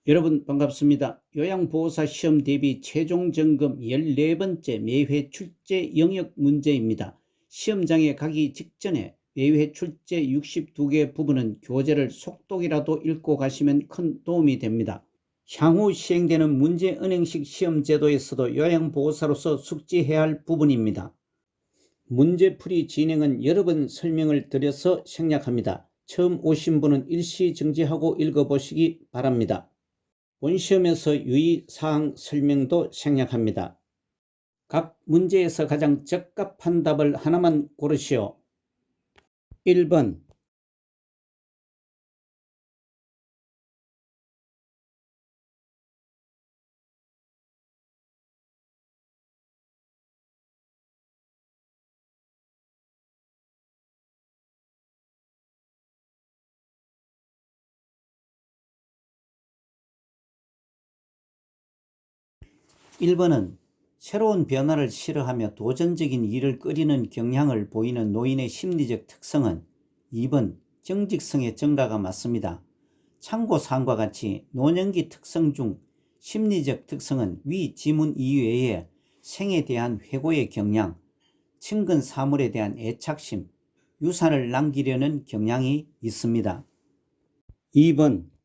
여러분 반갑습니다. 요양보호사 시험 대비 최종 점검 14번째 매회 출제 영역 문제입니다. 시험장에 가기 직전에 매회 출제 62개 부분은 교재를 속독이라도 읽고 가시면 큰 도움이 됩니다. 향후 시행되는 문제은행식 시험 제도에서도 요양보호사로서 숙지해야 할 부분입니다. 문제풀이 진행은 여러 번 설명을 드려서 생략합니다. 처음 오신 분은 일시 정지하고 읽어보시기 바랍니다. 본시험에서 유의사항 설명도 생략합니다. 각 문제에서 가장 적합한 답을 하나만 고르시오. 1번 1번은 새로운 변화를 싫어하며 도전적인 일을 꺼리는 경향을 보이는 노인의 심리적 특성은 2번 정직성의 증가가 맞습니다. 참고사항과 같이 노년기 특성 중 심리적 특성은 위 지문 이외에 생에 대한 회고의 경향, 친근 사물에 대한 애착심, 유산을 남기려는 경향이 있습니다. 2번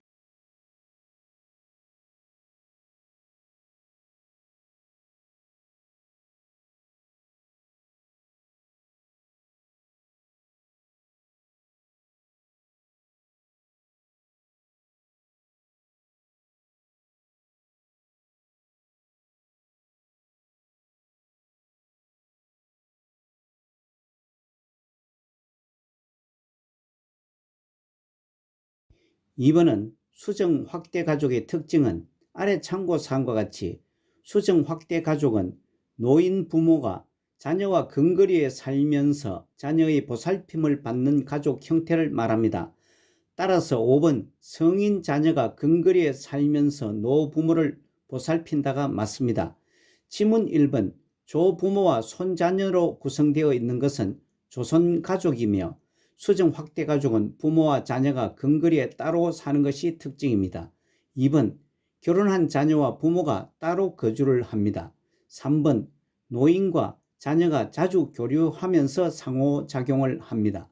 2번은 수정 확대 가족의 특징은 아래 참고사항과 같이 수정 확대 가족은 노인 부모가 자녀와 근거리에 살면서 자녀의 보살핌을 받는 가족 형태를 말합니다. 따라서 5번 성인 자녀가 근거리에 살면서 노부모를 보살핀다가 맞습니다. 지문 1번 조부모와 손자녀로 구성되어 있는 것은 조선가족이며 수정 확대 가족은 부모와 자녀가 근거리에 따로 사는 것이 특징입니다. 2번 결혼한 자녀와 부모가 따로 거주를 합니다. 3번 노인과 자녀가 자주 교류하면서 상호작용을 합니다.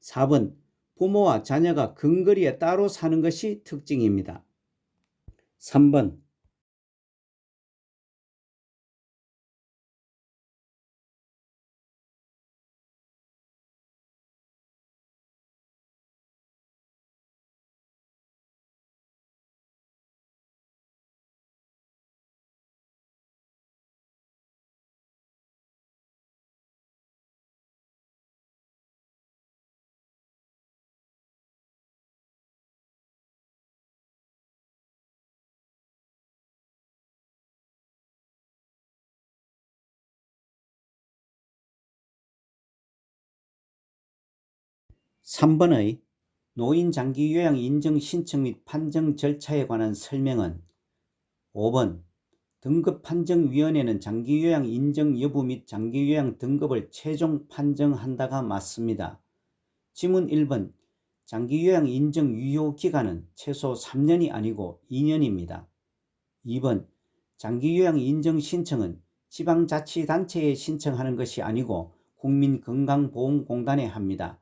4번 부모와 자녀가 근거리에 따로 사는 것이 특징입니다. 3번 3번의 노인 장기 요양 인정 신청 및 판정 절차에 관한 설명은 5번 등급판정위원회는 장기요양 인정 여부 및 장기요양 등급을 최종 판정한다가 맞습니다. 지문 1번 장기요양 인정 유효기간은 최소 3년이 아니고 2년입니다. 2번 장기요양 인정 신청은 지방자치단체에 신청하는 것이 아니고 국민건강보험공단에 합니다.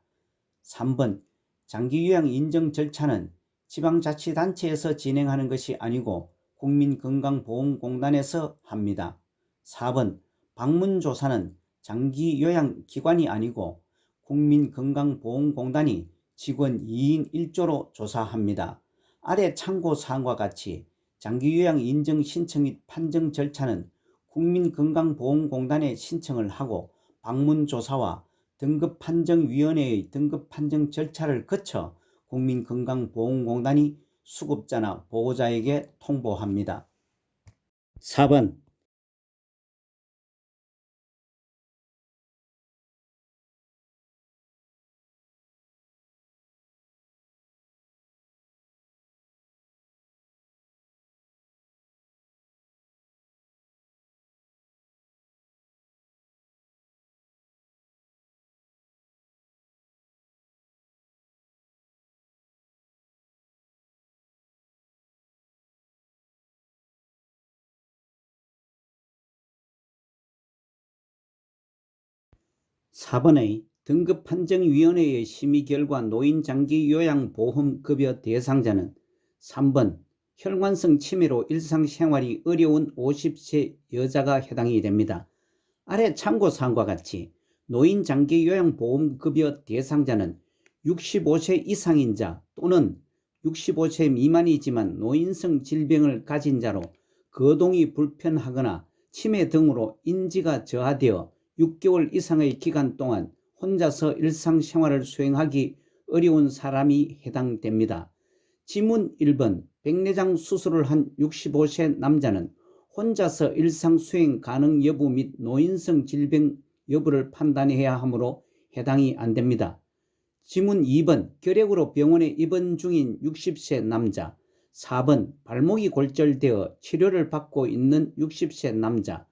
3번 장기요양 인정 절차는 지방자치단체에서 진행하는 것이 아니고 국민건강보험공단에서 합니다. 4번 방문조사는 장기요양기관이 아니고 국민건강보험공단이 직원 2인 1조로 조사합니다. 아래 참고사항과 같이 장기요양 인정 신청 및 판정 절차는 국민건강보험공단에 신청을 하고 방문조사와 등급판정위원회의 등급판정 절차를 거쳐 국민건강보험공단이 수급자나 보호자에게 통보합니다. 4번 4번의 등급판정위원회의 심의 결과 노인장기요양보험급여 대상자는 3번 혈관성 치매로 일상생활이 어려운 50세 여자가 해당이 됩니다. 아래 참고사항과 같이 노인장기요양보험급여 대상자는 65세 이상인 자 또는 65세 미만이지만 노인성 질병을 가진 자로 거동이 불편하거나 치매 등으로 인지가 저하되어 6개월 이상의 기간 동안 혼자서 일상생활을 수행하기 어려운 사람이 해당됩니다. 지문 1번 백내장 수술을 한 65세 남자는 혼자서 일상수행 가능 여부 및 노인성 질병 여부를 판단해야 하므로 해당이 안됩니다. 지문 2번 결핵으로 병원에 입원 중인 60세 남자. 4번 발목이 골절되어 치료를 받고 있는 60세 남자.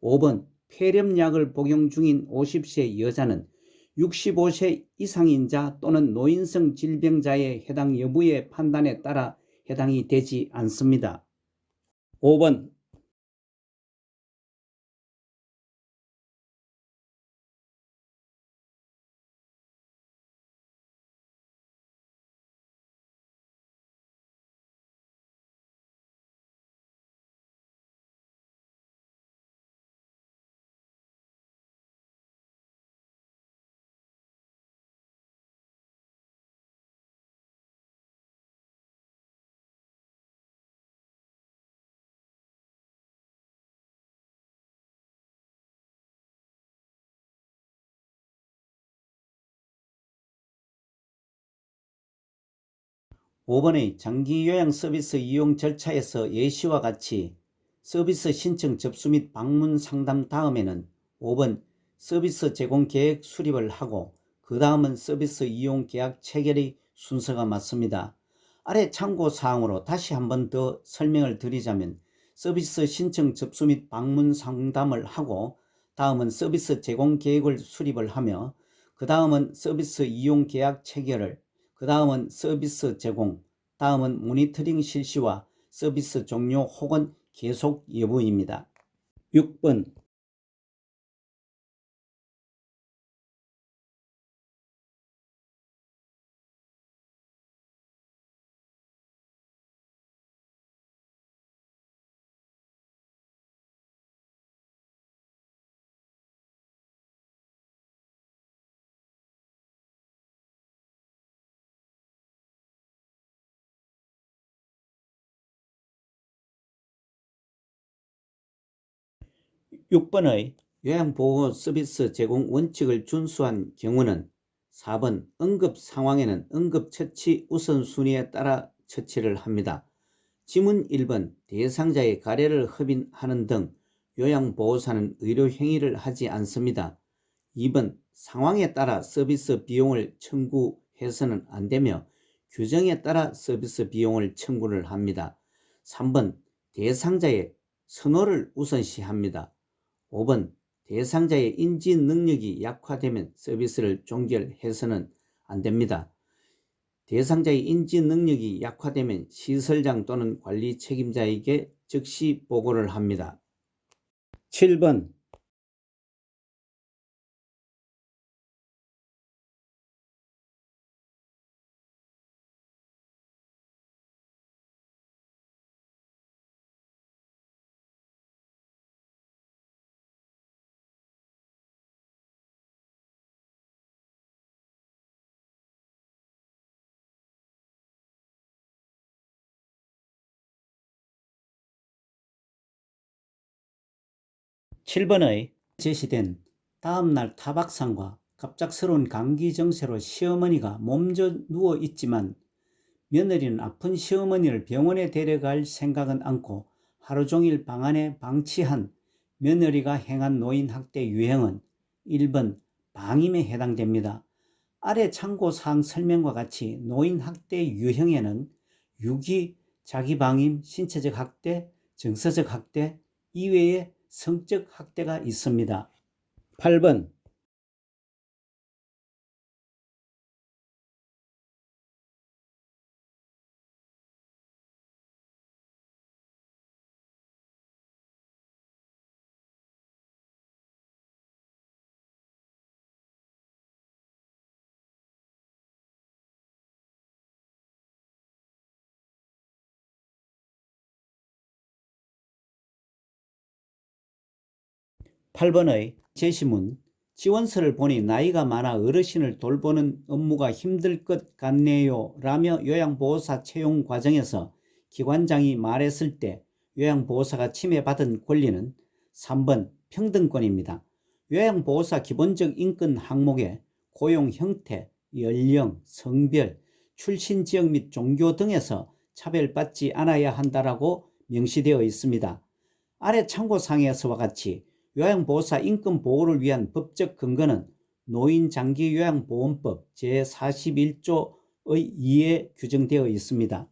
5번 폐렴약을 복용 중인 50세 여자는 65세 이상인 자 또는 노인성 질병자의 해당 여부의 판단에 따라 해당이 되지 않습니다. 5번 (5번의) 장기요양 서비스 이용 절차에서 예시와 같이 서비스 신청 접수 및 방문 상담 다음에는 5번 서비스 제공 계획 수립을 하고 그 다음은 서비스 이용 계약 체결의 순서가 맞습니다. 아래 참고사항으로 다시 한 번 더 설명을 드리자면 서비스 신청 접수 및 방문 상담을 하고 다음은 서비스 제공 계획을 수립을 하며 그 다음은 서비스 이용 계약 체결을 그 다음은 서비스 제공, 다음은 모니터링 실시와 서비스 종료 혹은 계속 여부입니다. 6번 6번의 요양보호 서비스 제공 원칙을 준수한 경우는 4번 응급 상황에는 응급처치 우선순위에 따라 처치를 합니다. 지문 1번 대상자의 가래를 흡인하는 등 요양보호사는 의료행위를 하지 않습니다. 2번 상황에 따라 서비스 비용을 청구해서는 안되며 규정에 따라 서비스 비용을 청구를 합니다. 3번 대상자의 선호를 우선시합니다. 5번 대상자의 인지 능력이 약화되면 서비스를 종결해서는 안됩니다. 대상자의 인지 능력이 약화되면 시설장 또는 관리 책임자에게 즉시 보고를 합니다. 7번 (7번의) 제시된 다음날 타박상과 갑작스러운 감기 증세로 시어머니가 몸져 누워 있지만 며느리는 아픈 시어머니를 병원에 데려갈 생각은 않고 하루 종일 방 안에 방치한 며느리가 행한 노인학대 유형은 1번 방임에 해당됩니다. 아래 참고사항 설명과 같이 노인학대 유형에는 유기, 자기방임, 신체적 학대, 정서적 학대 이외에 성적 학대가 있습니다. 8번 8번의 제시문. 지원서를 보니 나이가 많아 어르신을 돌보는 업무가 힘들 것 같네요 라며 요양보호사 채용 과정에서 기관장이 말했을 때 요양보호사가 침해받은 권리는 3번 평등권입니다. 요양보호사 기본적 인권 항목에 고용 형태, 연령, 성별, 출신 지역 및 종교 등에서 차별받지 않아야 한다라고 명시되어 있습니다. 아래 참고사항에서와 같이 요양보호사 인권보호를 위한 법적 근거는 노인장기요양보험법 제41조의 2에 규정되어 있습니다.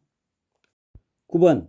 9번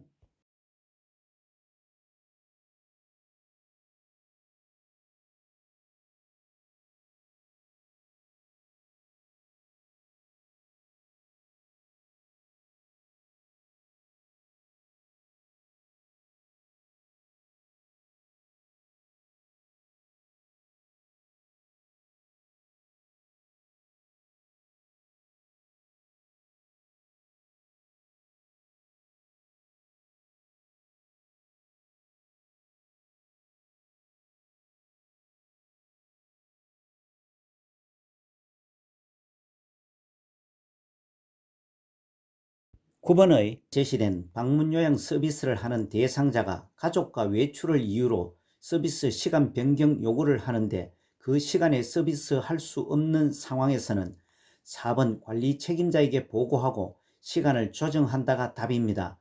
(9번의) 제시된 방문요양 서비스를 하는 대상자가 가족과 외출을 이유로 서비스 시간 변경 요구를 하는데 그 시간에 서비스할 수 없는 상황에서는 4번 관리 책임자에게 보고하고 시간을 조정한다가 답입니다.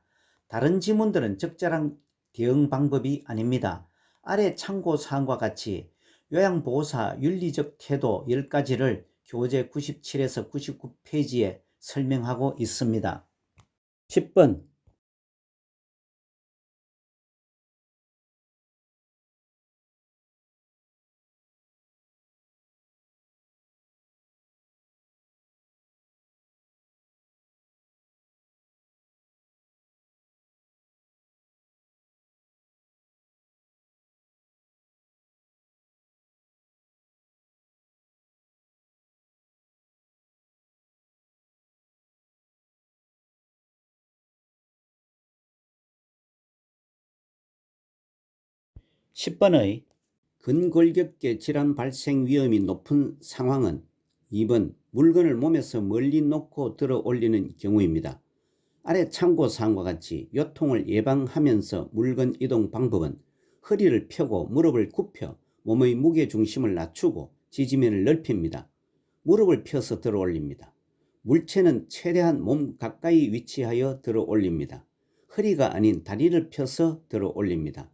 다른 지문들은 적절한 대응 방법이 아닙니다. 아래 참고사항과 같이 요양보호사 윤리적 태도 10가지를 교재 97에서 99페이지에 설명하고 있습니다. 10번 (10번의) 근골격계 질환 발생 위험이 높은 상황은 2번 물건을 몸에서 멀리 놓고 들어 올리는 경우입니다. 아래 참고사항과 같이 요통을 예방하면서 물건 이동 방법은 허리를 펴고 무릎을 굽혀 몸의 무게중심을 낮추고 지지면을 넓힙니다. 무릎을 펴서 들어 올립니다. 물체는 최대한 몸 가까이 위치하여 들어 올립니다. 허리가 아닌 다리를 펴서 들어 올립니다.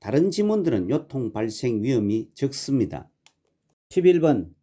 다른 지문들은 요통 발생 위험이 적습니다. 11번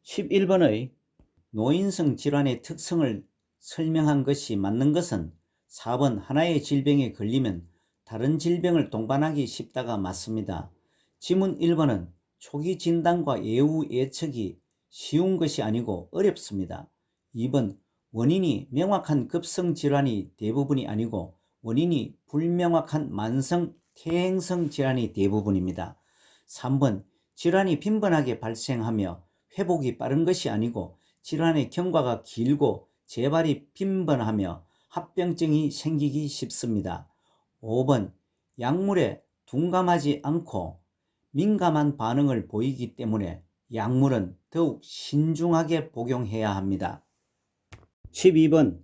11번의 노인성 질환의 특성을 설명한 것이 맞는 것은 4번 하나의 질병에 걸리면 다른 질병을 동반하기 쉽다가 맞습니다. 지문 1번은 초기 진단과 예후 예측이 쉬운 것이 아니고 어렵습니다. 2번 원인이 명확한 급성 질환이 대부분이 아니고 원인이 불명확한 만성 퇴행성 질환이 대부분입니다. 3번 질환이 빈번하게 발생하며 회복이 빠른 것이 아니고 질환의 경과가 길고 재발이 빈번하며 합병증이 생기기 쉽습니다. 5번 약물에 둔감하지 않고 민감한 반응을 보이기 때문에 약물은 더욱 신중하게 복용해야 합니다. 12번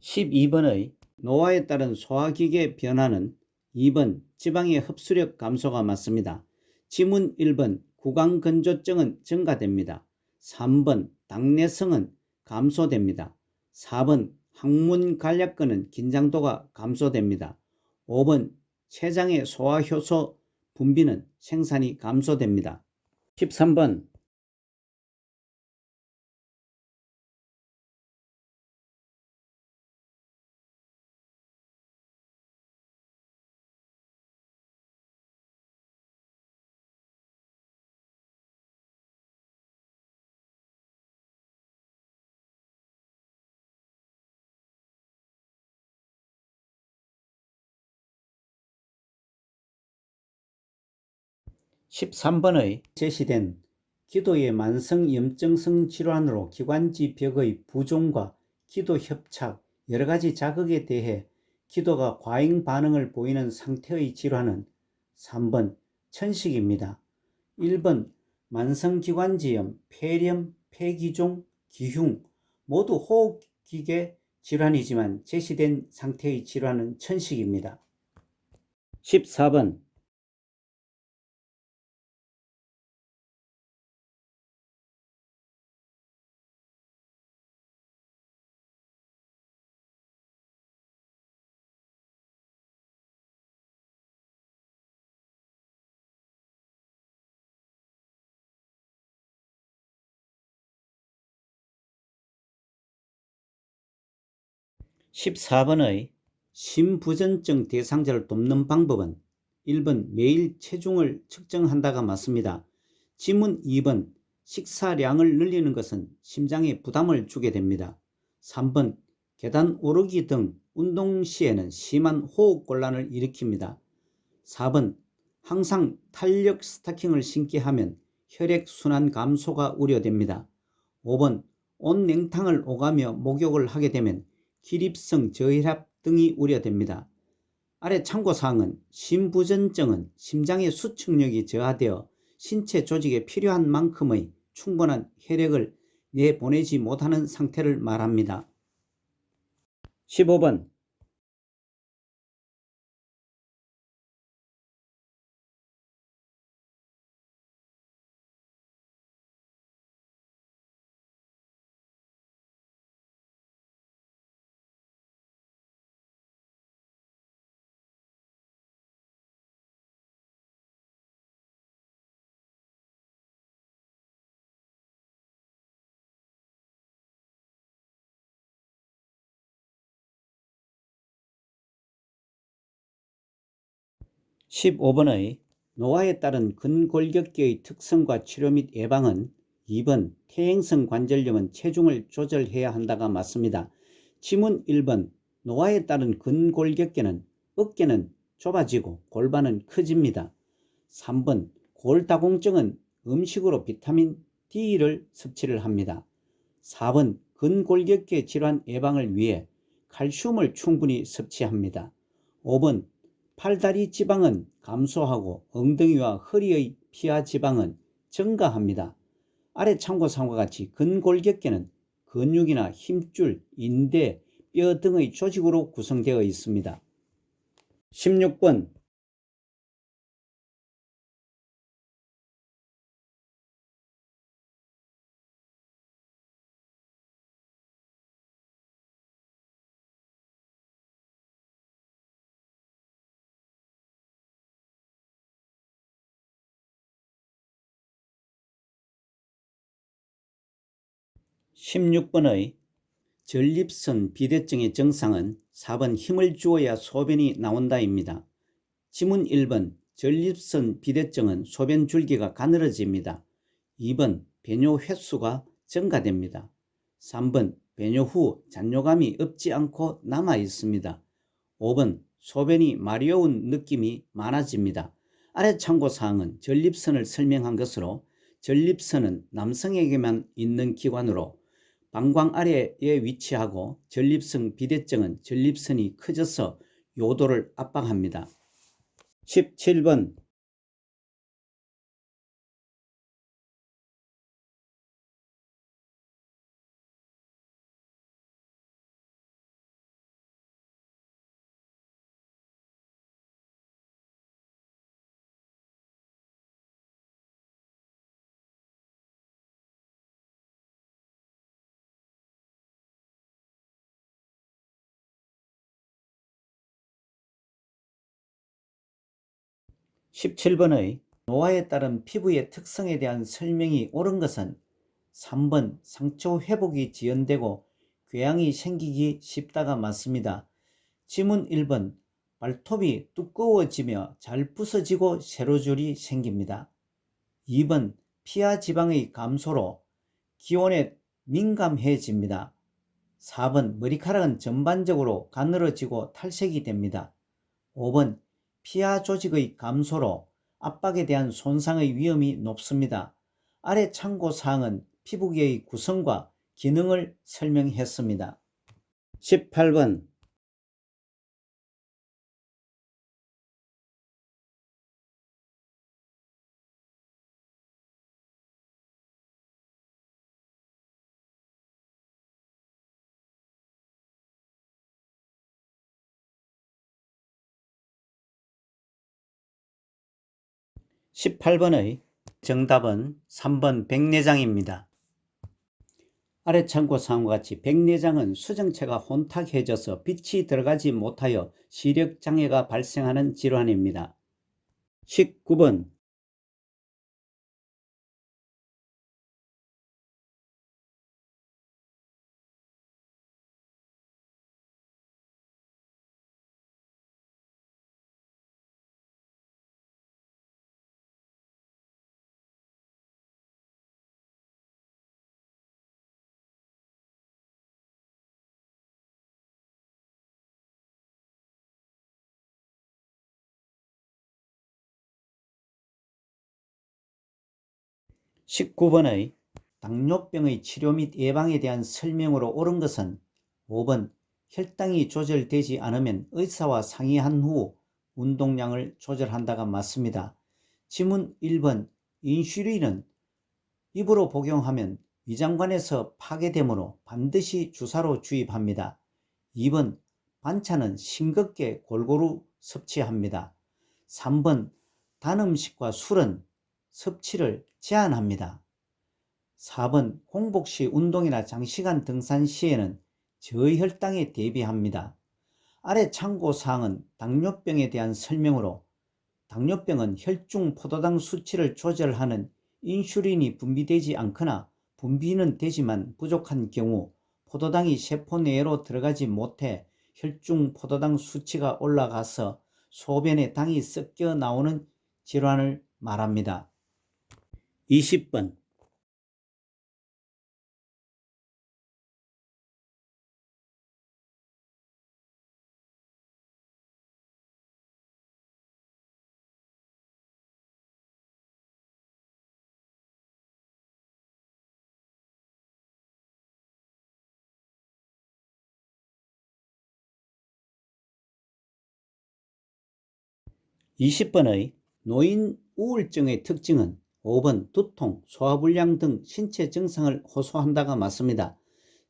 12번의 노화에 따른 소화기계 변화는 2번 지방의 흡수력 감소가 맞습니다. 지문 1번 구강건조증은 증가됩니다. 3번 당내성은 감소됩니다. 4번 항문 간략근은 긴장도가 감소됩니다. 5번 췌장의 소화효소 분비는 생산이 감소됩니다. 13번 13번의 제시된 기도의 만성염증성 질환으로 기관지 벽의 부종과 기도 협착, 여러가지 자극에 대해 기도가 과잉 반응을 보이는 상태의 질환은 3번 천식입니다. 1번 만성기관지염, 폐렴, 폐기종, 기흉 모두 호흡기계 질환이지만 제시된 상태의 질환은 천식입니다. 14번 14번의 심부전증 대상자를 돕는 방법은 1번 매일 체중을 측정한다가 맞습니다. 지문 2번 식사량을 늘리는 것은 심장에 부담을 주게 됩니다. 3번 계단 오르기 등 운동 시에는 심한 호흡곤란을 일으킵니다. 4번 항상 탄력 스타킹을 신게 하면 혈액순환 감소가 우려됩니다. 5번 온냉탕을 오가며 목욕을 하게 되면 기립성 저혈압 등이 우려됩니다. 아래 참고사항은 심부전증은 심장의 수축력이 저하되어 신체 조직에 필요한 만큼의 충분한 혈액을 내보내지 못하는 상태를 말합니다. 15번 15번의 노화에 따른 근골격계의 특성과 치료 및 예방은 2번 퇴행성 관절염은 체중을 조절해야 한다가 맞습니다. 지문 1번 노화에 따른 근골격계는 어깨는 좁아지고 골반은 커집니다. 3번 골다공증은 음식으로 비타민 D를 섭취를 합니다. 4번 근골격계 질환 예방을 위해 칼슘을 충분히 섭취합니다. 5번 팔다리 지방은 감소하고 엉덩이와 허리의 피하 지방은 증가합니다. 아래 참고사항과 같이 근골격계는 근육이나 힘줄, 인대, 뼈 등의 조직으로 구성되어 있습니다. 16번 의 전립선 비대증의 증상은 4번 힘을 주어야 소변이 나온다입니다. 지문 1번 전립선 비대증은 소변 줄기가 가늘어집니다. 2번 배뇨 횟수가 증가됩니다. 3번 배뇨 후 잔뇨감이 없지 않고 남아 있습니다. 5번 소변이 마려운 느낌이 많아집니다. 아래 참고사항은 전립선을 설명한 것으로 전립선은 남성에게만 있는 기관으로 방광 아래에 위치하고 전립선 비대증은 전립선이 커져서 요도를 압박합니다. 17번 17번의 노화에 따른 피부의 특성에 대한 설명이 옳은 것은 3번 상처 회복이 지연되고 궤양이 생기기 쉽다가 맞습니다. 지문 1번 발톱이 두꺼워지며 잘 부서지고 세로줄이 생깁니다. 2번 피하 지방의 감소로 기온에 민감해집니다. 4번 머리카락은 전반적으로 가늘어지고 탈색이 됩니다. 5번 피하 조직의 감소로 압박에 대한 손상의 위험이 높습니다. 아래 참고사항은 피부계의 구성과 기능을 설명했습니다. 18번 18번의 정답은 3번 백내장입니다. 아래 참고사항과 같이 백내장은 수정체가 혼탁해져서 빛이 들어가지 못하여 시력장애가 발생하는 질환입니다. 19번 19번의 당뇨병의 치료 및 예방에 대한 설명으로 옳은 것은 5번 혈당이 조절되지 않으면 의사와 상의한 후 운동량을 조절한다가 맞습니다. 지문 1번 인슐린은 입으로 복용하면 위장관에서 파괴되므로 반드시 주사로 주입합니다. 2번 반찬은 싱겁게 골고루 섭취합니다. 3번 단 음식과 술은 섭취를 제한합니다. 4번 공복 시 운동이나 장시간 등산 시에는 저혈당에 대비합니다. 아래 참고사항은 당뇨병에 대한 설명으로 당뇨병은 혈중 포도당 수치를 조절하는 인슐린이 분비되지 않거나 분비는 되지만 부족한 경우 포도당이 세포 내로 들어가지 못해 혈중 포도당 수치가 올라가서 소변에 당이 섞여 나오는 질환을 말합니다. 20번 20번의 노인 우울증의 특징은 5번 두통, 소화불량 등 신체 증상을 호소한다가 맞습니다.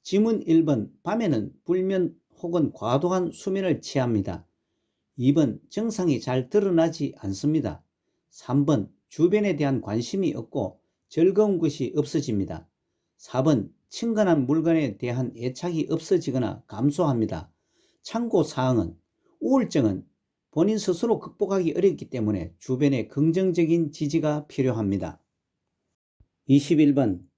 지문 1번 밤에는 불면 혹은 과도한 수면을 취합니다. 2번 증상이 잘 드러나지 않습니다. 3번 주변에 대한 관심이 없고 즐거운 것이 없어집니다. 4번 친근한 물건에 대한 애착이 없어지거나 감소합니다. 참고사항은 우울증은 본인 스스로 극복하기 어렵기 때문에 주변의 긍정적인 지지가 필요합니다. 21번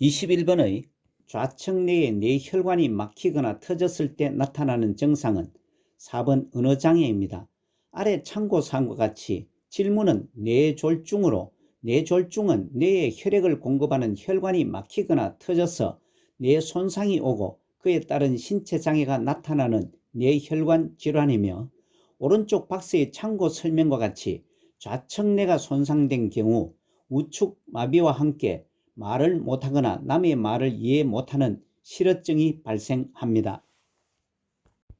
21번의 좌측 뇌의 뇌혈관이 막히거나 터졌을 때 나타나는 증상은 4번 언어장애입니다. 아래 참고사항과 같이 질문은 뇌졸중으로 뇌졸중은 뇌에 혈액을 공급하는 혈관이 막히거나 터져서 뇌 손상이 오고 그에 따른 신체 장애가 나타나는 뇌혈관 질환이며 오른쪽 박스의 참고 설명과 같이 좌측 뇌가 손상된 경우 우측 마비와 함께 말을 못하거나 남의 말을 이해 못하는 실어증이 발생합니다.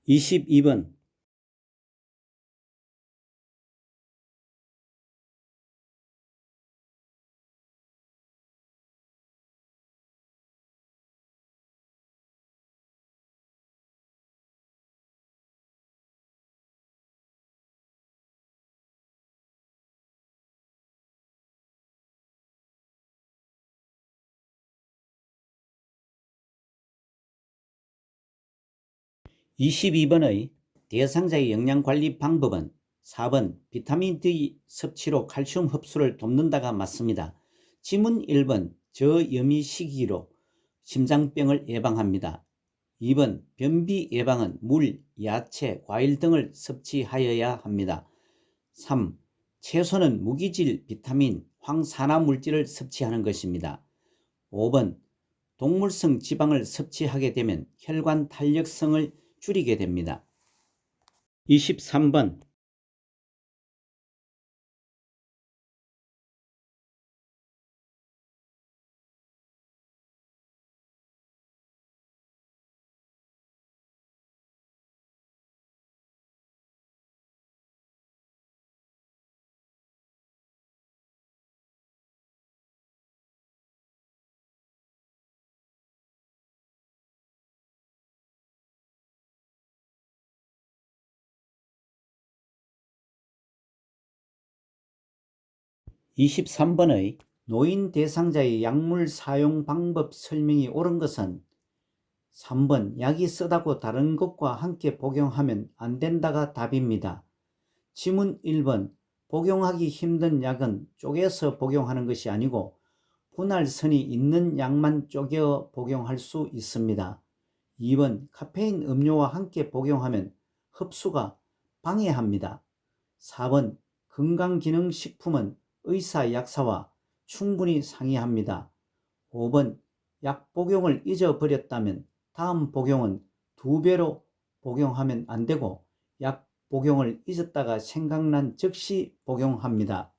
22번 22번의 대상자의 영양관리 방법은 4번 비타민 D 섭취로 칼슘 흡수를 돕는다가 맞습니다. 지문 1번 저염이 시기로 심장병을 예방합니다. 2번 변비 예방은 물, 야채, 과일 등을 섭취하여야 합니다. 3. 채소는 무기질 비타민, 황산화 물질을 섭취하는 것입니다. 5번 동물성 지방을 섭취하게 되면 혈관 탄력성을 줄이게 됩니다. 23번 23번의 노인 대상자의 약물 사용 방법 설명이 옳은 것은 3번 약이 쓰다고 다른 것과 함께 복용하면 안 된다가 답입니다. 지문 1번 복용하기 힘든 약은 쪼개서 복용하는 것이 아니고 분할선이 있는 약만 쪼개 복용할 수 있습니다. 2번 카페인 음료와 함께 복용하면 흡수가 방해합니다. 4번 건강기능식품은 의사 약사와 충분히 상의합니다. 5번 약 복용을 잊어버렸다면 다음 복용은 2배로 복용하면 안 되고 약 복용을 잊었다가 생각난 즉시 복용합니다.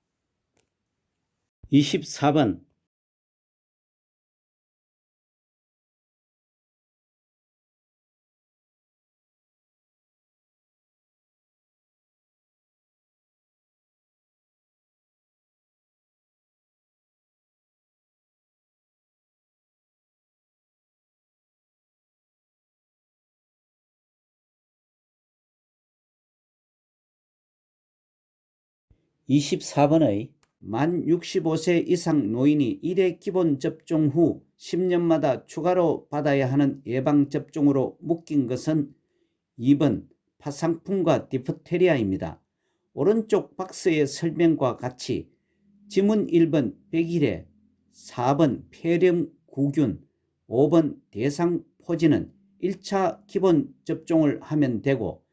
24번 24번의 만 65세 이상 노인이 1회 기본 접종 후 10년마다 추가로 받아야 하는 예방접종으로 묶인 것은 2번 파상풍과 디프테리아입니다. 오른쪽 박스의 설명과 같이 지문 1번 백일해, 4번 폐렴구균, 5번 대상포진은 1차 기본 접종을 하면 되고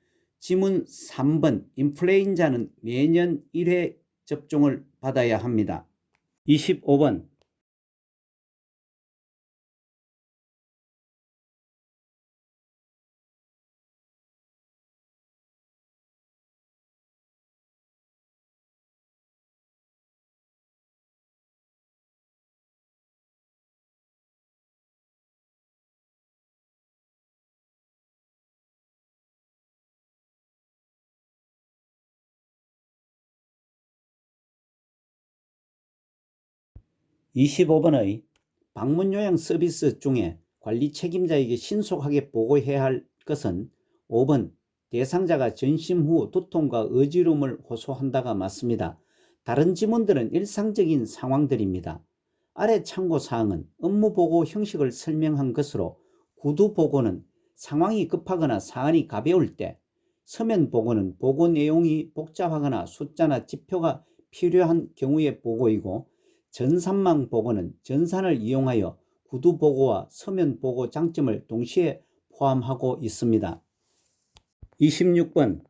지문 3번 인플루엔자는 매년 1회 접종을 받아야 합니다. 25번 25번의 방문 요양 서비스 중에 관리 책임자에게 신속하게 보고해야 할 것은 5번 대상자가 전심 후 두통과 어지러움을 호소한다가 맞습니다. 다른 지문들은 일상적인 상황들입니다. 아래 참고사항은 업무보고 형식을 설명한 것으로 구두보고는 상황이 급하거나 사안이 가벼울 때, 서면보고는 보고 내용이 복잡하거나 숫자나 지표가 필요한 경우의 보고이고 전산망 보고는 전산을 이용하여 구두보고와 서면보고 장점을 동시에 포함하고 있습니다. 26번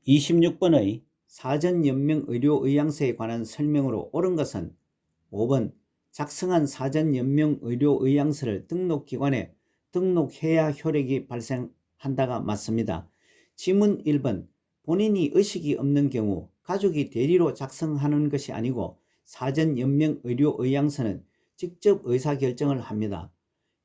26번의 사전연명의료의향서에 관한 설명으로 옳은 것은 5번 작성한 사전연명의료의향서를 등록기관에 등록해야 효력이 발생한다가 맞습니다. 지문 1번 본인이 의식이 없는 경우 가족이 대리로 작성하는 것이 아니고 사전연명의료의향서는 직접 의사결정을 합니다.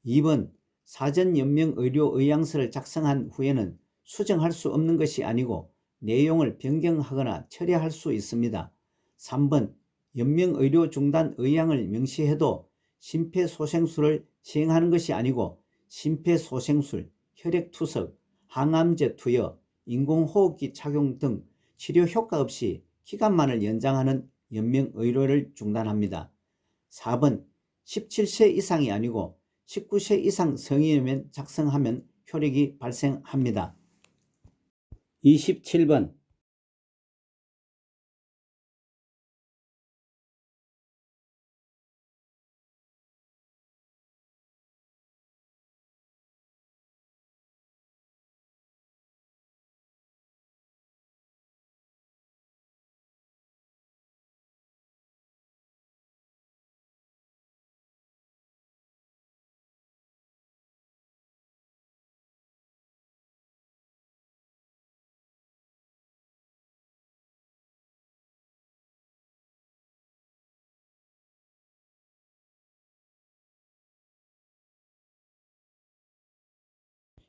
2번 사전연명의료의향서를 작성한 후에는 수정할 수 없는 것이 아니고 내용을 변경하거나 처리할 수 있습니다. 3번 연명의료 중단 의향을 명시해도 심폐소생술을 시행하는 것이 아니고 심폐소생술, 혈액투석, 항암제 투여, 인공호흡기 착용 등 치료 효과 없이 기간만을 연장하는 연명의료를 중단합니다. 4번 17세 이상이 아니고 19세 이상 성인이면 작성하면 효력이 발생합니다. 27번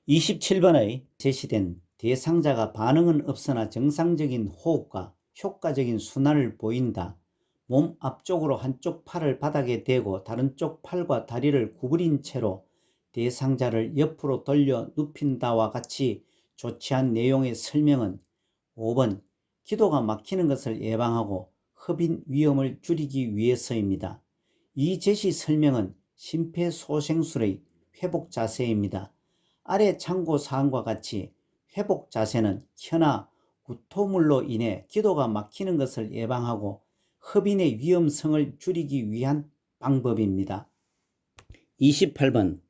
27번의 제시된 대상자가 반응은 없으나 정상적인 호흡과 효과적인 순환을 보인다. 몸 앞쪽으로 한쪽 팔을 바닥에 대고 다른 쪽 팔과 다리를 구부린 채로 대상자를 옆으로 돌려 눕힌다와 같이 조치한 내용의 설명은 5번 기도가 막히는 것을 예방하고 흡인 위험을 줄이기 위해서입니다. 이 제시 설명은 심폐소생술의 회복 자세입니다. 아래 참고 사항과 같이 회복 자세는 혀나 구토물로 인해 기도가 막히는 것을 예방하고 흡인의 위험성을 줄이기 위한 방법입니다. 28번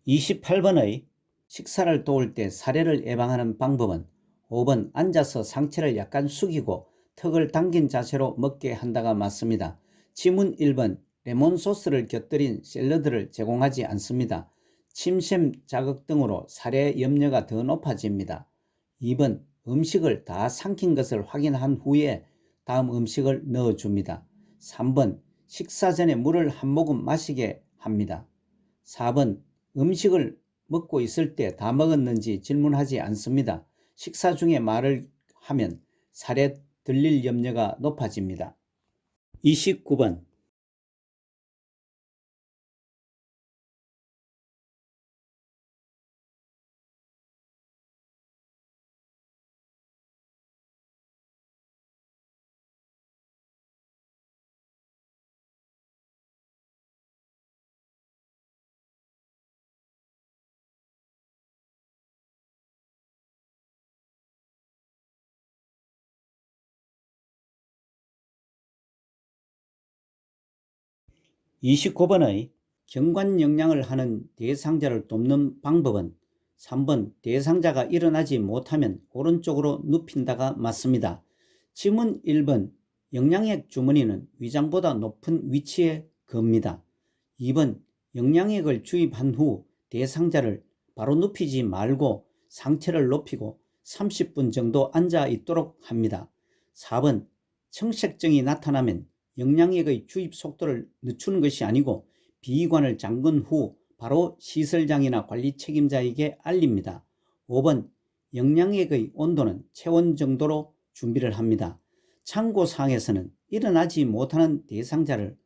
28번의 식사를 도울 때 사례를 예방하는 방법은 5번 앉아서 상체를 약간 숙이고 턱을 당긴 자세로 먹게 한다가 맞습니다. 지문 1번 레몬 소스를 곁들인 샐러드를 제공하지 않습니다. 침샘 자극 등으로 살해 염려가 더 높아집니다. 2번 음식을 다 삼킨 것을 확인한 후에 다음 음식을 넣어줍니다. 3번 식사 전에 물을 한 모금 마시게 합니다. 4번 음식을 먹고 있을 때 다 먹었는지 질문하지 않습니다. 식사 중에 말을 하면 살에 들릴 염려가 높아집니다. 29번 경관영양을 하는 대상자를 돕는 방법은 3번 대상자가 일어나지 못하면 오른쪽으로 눕힌다가 맞습니다. 지문 1번 영양액 주머니는 위장보다 높은 위치에 겁니다. 2번 영양액을 주입한 후 대상자를 바로 눕히지 말고 상체를 높이고 30분 정도 앉아 있도록 합니다. 4번 청색증이 나타나면 영양액의 주입 속도를 늦추는 것이 아니고 비관을 잠근 후 바로 시설장이나 관리 책임자에게 알립니다. 5번 영양액의 온도는 체온 정도로 준비를 합니다. 참고사항에서는 일어나지 못하는 대상자를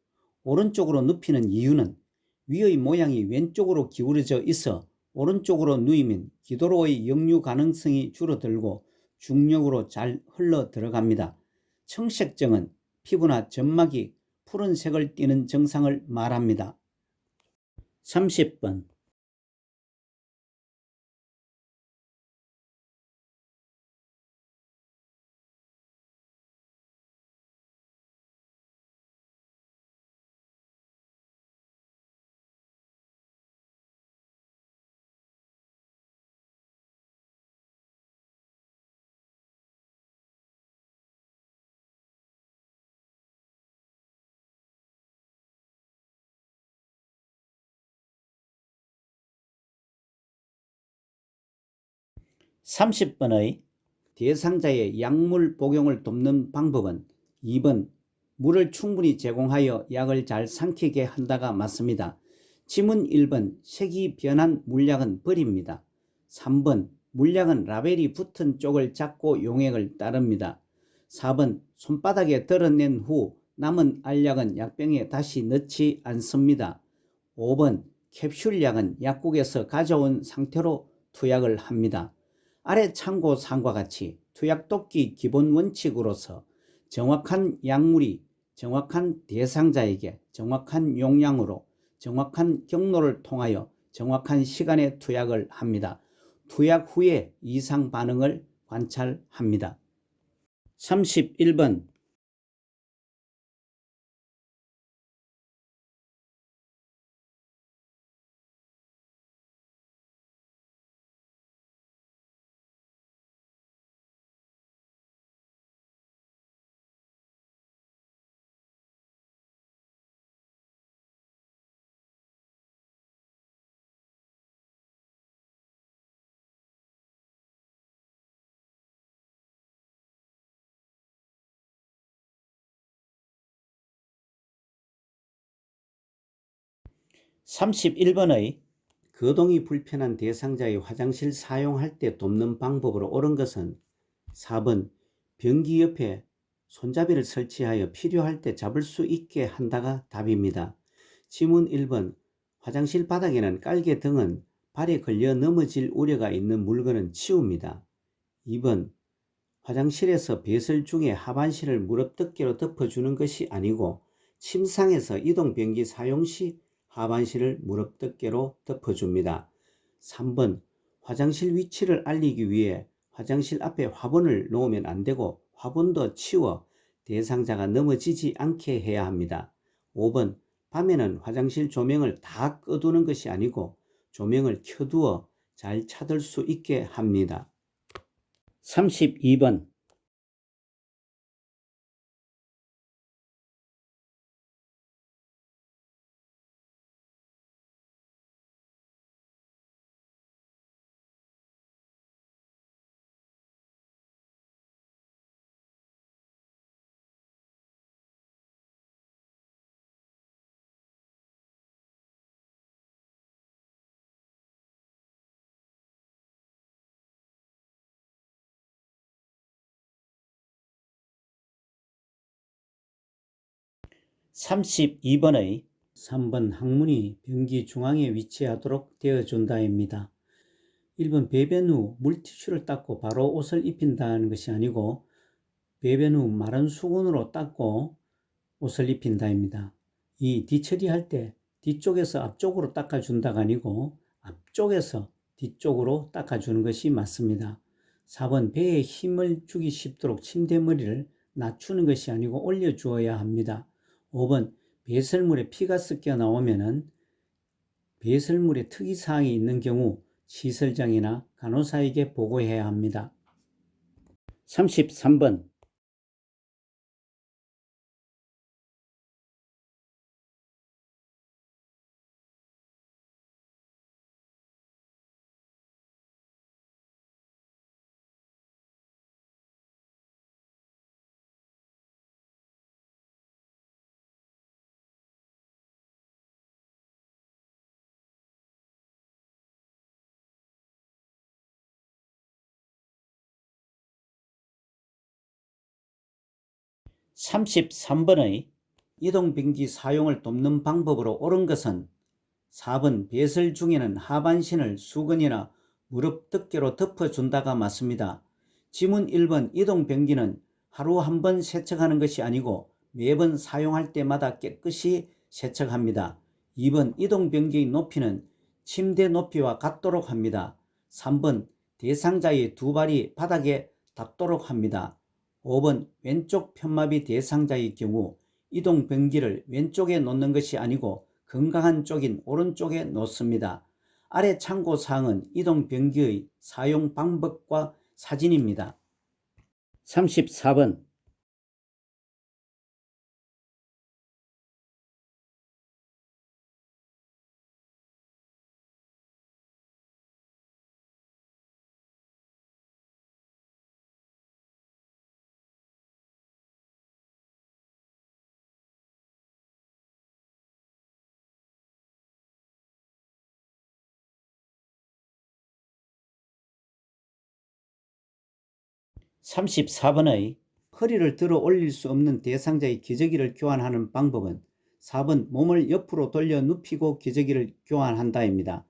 오른쪽으로 눕히는 이유는 위의 모양이 왼쪽으로 기울어져 있어 오른쪽으로 누이면 기도로의 역류 가능성이 줄어들고 중력으로 잘 흘러 들어갑니다. 청색증은 피부나 점막이 푸른색을 띠는 증상을 말합니다. 30번 30번의 대상자의 약물 복용을 돕는 방법은 2번 물을 충분히 제공하여 약을 잘 삼키게 한다가 맞습니다. 지문 1번 색이 변한 물약은 버립니다. 3번 물약은 라벨이 붙은 쪽을 잡고 용액을 따릅니다. 4번 손바닥에 드러낸 후 남은 알약은 약병에 다시 넣지 않습니다. 5번 캡슐약은 약국에서 가져온 상태로 투약을 합니다. 아래 참고사항과 같이 투약독기 기본 원칙으로서 정확한 약물이 정확한 대상자에게 정확한 용량으로 정확한 경로를 통하여 정확한 시간에 투약을 합니다. 투약 후에 이상 반응을 관찰합니다. 31번 31번의 거동이 불편한 대상자의 화장실 사용할 때 돕는 방법으로 옳은 것은 4번 변기 옆에 손잡이를 설치하여 필요할 때 잡을 수 있게 한다가 답입니다. 지문 1번 화장실 바닥에는 깔개 등은 발에 걸려 넘어질 우려가 있는 물건은 치웁니다. 2번 화장실에서 배설 중에 하반신을 무릎덮개로 덮어주는 것이 아니고 침상에서 이동변기 사용 시 하반신을 무릎덮개로 덮어줍니다. 3번 화장실 위치를 알리기 위해 화장실 앞에 화분을 놓으면 안되고 화분도 치워 대상자가 넘어지지 않게 해야 합니다. 5번 밤에는 화장실 조명을 다 꺼두는 것이 아니고 조명을 켜두어 잘 찾을 수 있게 합니다. 32번 32번의 3번 항문이 변기 중앙에 위치하도록 되어준다입니다. 1번 배변 후 물티슈를 닦고 바로 옷을 입힌다는 것이 아니고 배변 후 마른 수건으로 닦고 옷을 입힌다입니다. 이 뒤처리할 때 뒤쪽에서 앞쪽으로 닦아준다가 아니고 앞쪽에서 뒤쪽으로 닦아주는 것이 맞습니다. 4번 배에 힘을 주기 쉽도록 침대머리를 낮추는 것이 아니고 올려주어야 합니다. 5번 배설물에 피가 섞여 나오면 배설물에 특이사항이 있는 경우 시설장이나 간호사에게 보고해야 합니다. 33번 이동변기 사용을 돕는 방법으로 옳은 것은 4번 배설 중에는 하반신을 수건이나 무릎덮개로 덮어준다가 맞습니다. 지문 1번 이동변기는 하루 한 번 세척하는 것이 아니고 매번 사용할 때마다 깨끗이 세척합니다. 2번 이동변기의 높이는 침대 높이와 같도록 합니다. 3번 대상자의 두 발이 바닥에 닿도록 합니다. 5번 왼쪽 편마비 대상자의 경우 이동변기를 왼쪽에 놓는 것이 아니고 건강한 쪽인 오른쪽에 놓습니다. 아래 참고사항은 이동변기의 사용 방법과 사진입니다. 34번 34번의 허리를 들어 올릴 수 없는 대상자의 기저귀를 교환하는 방법은 4번 몸을 옆으로 돌려 눕히고 기저귀를 교환한다입니다.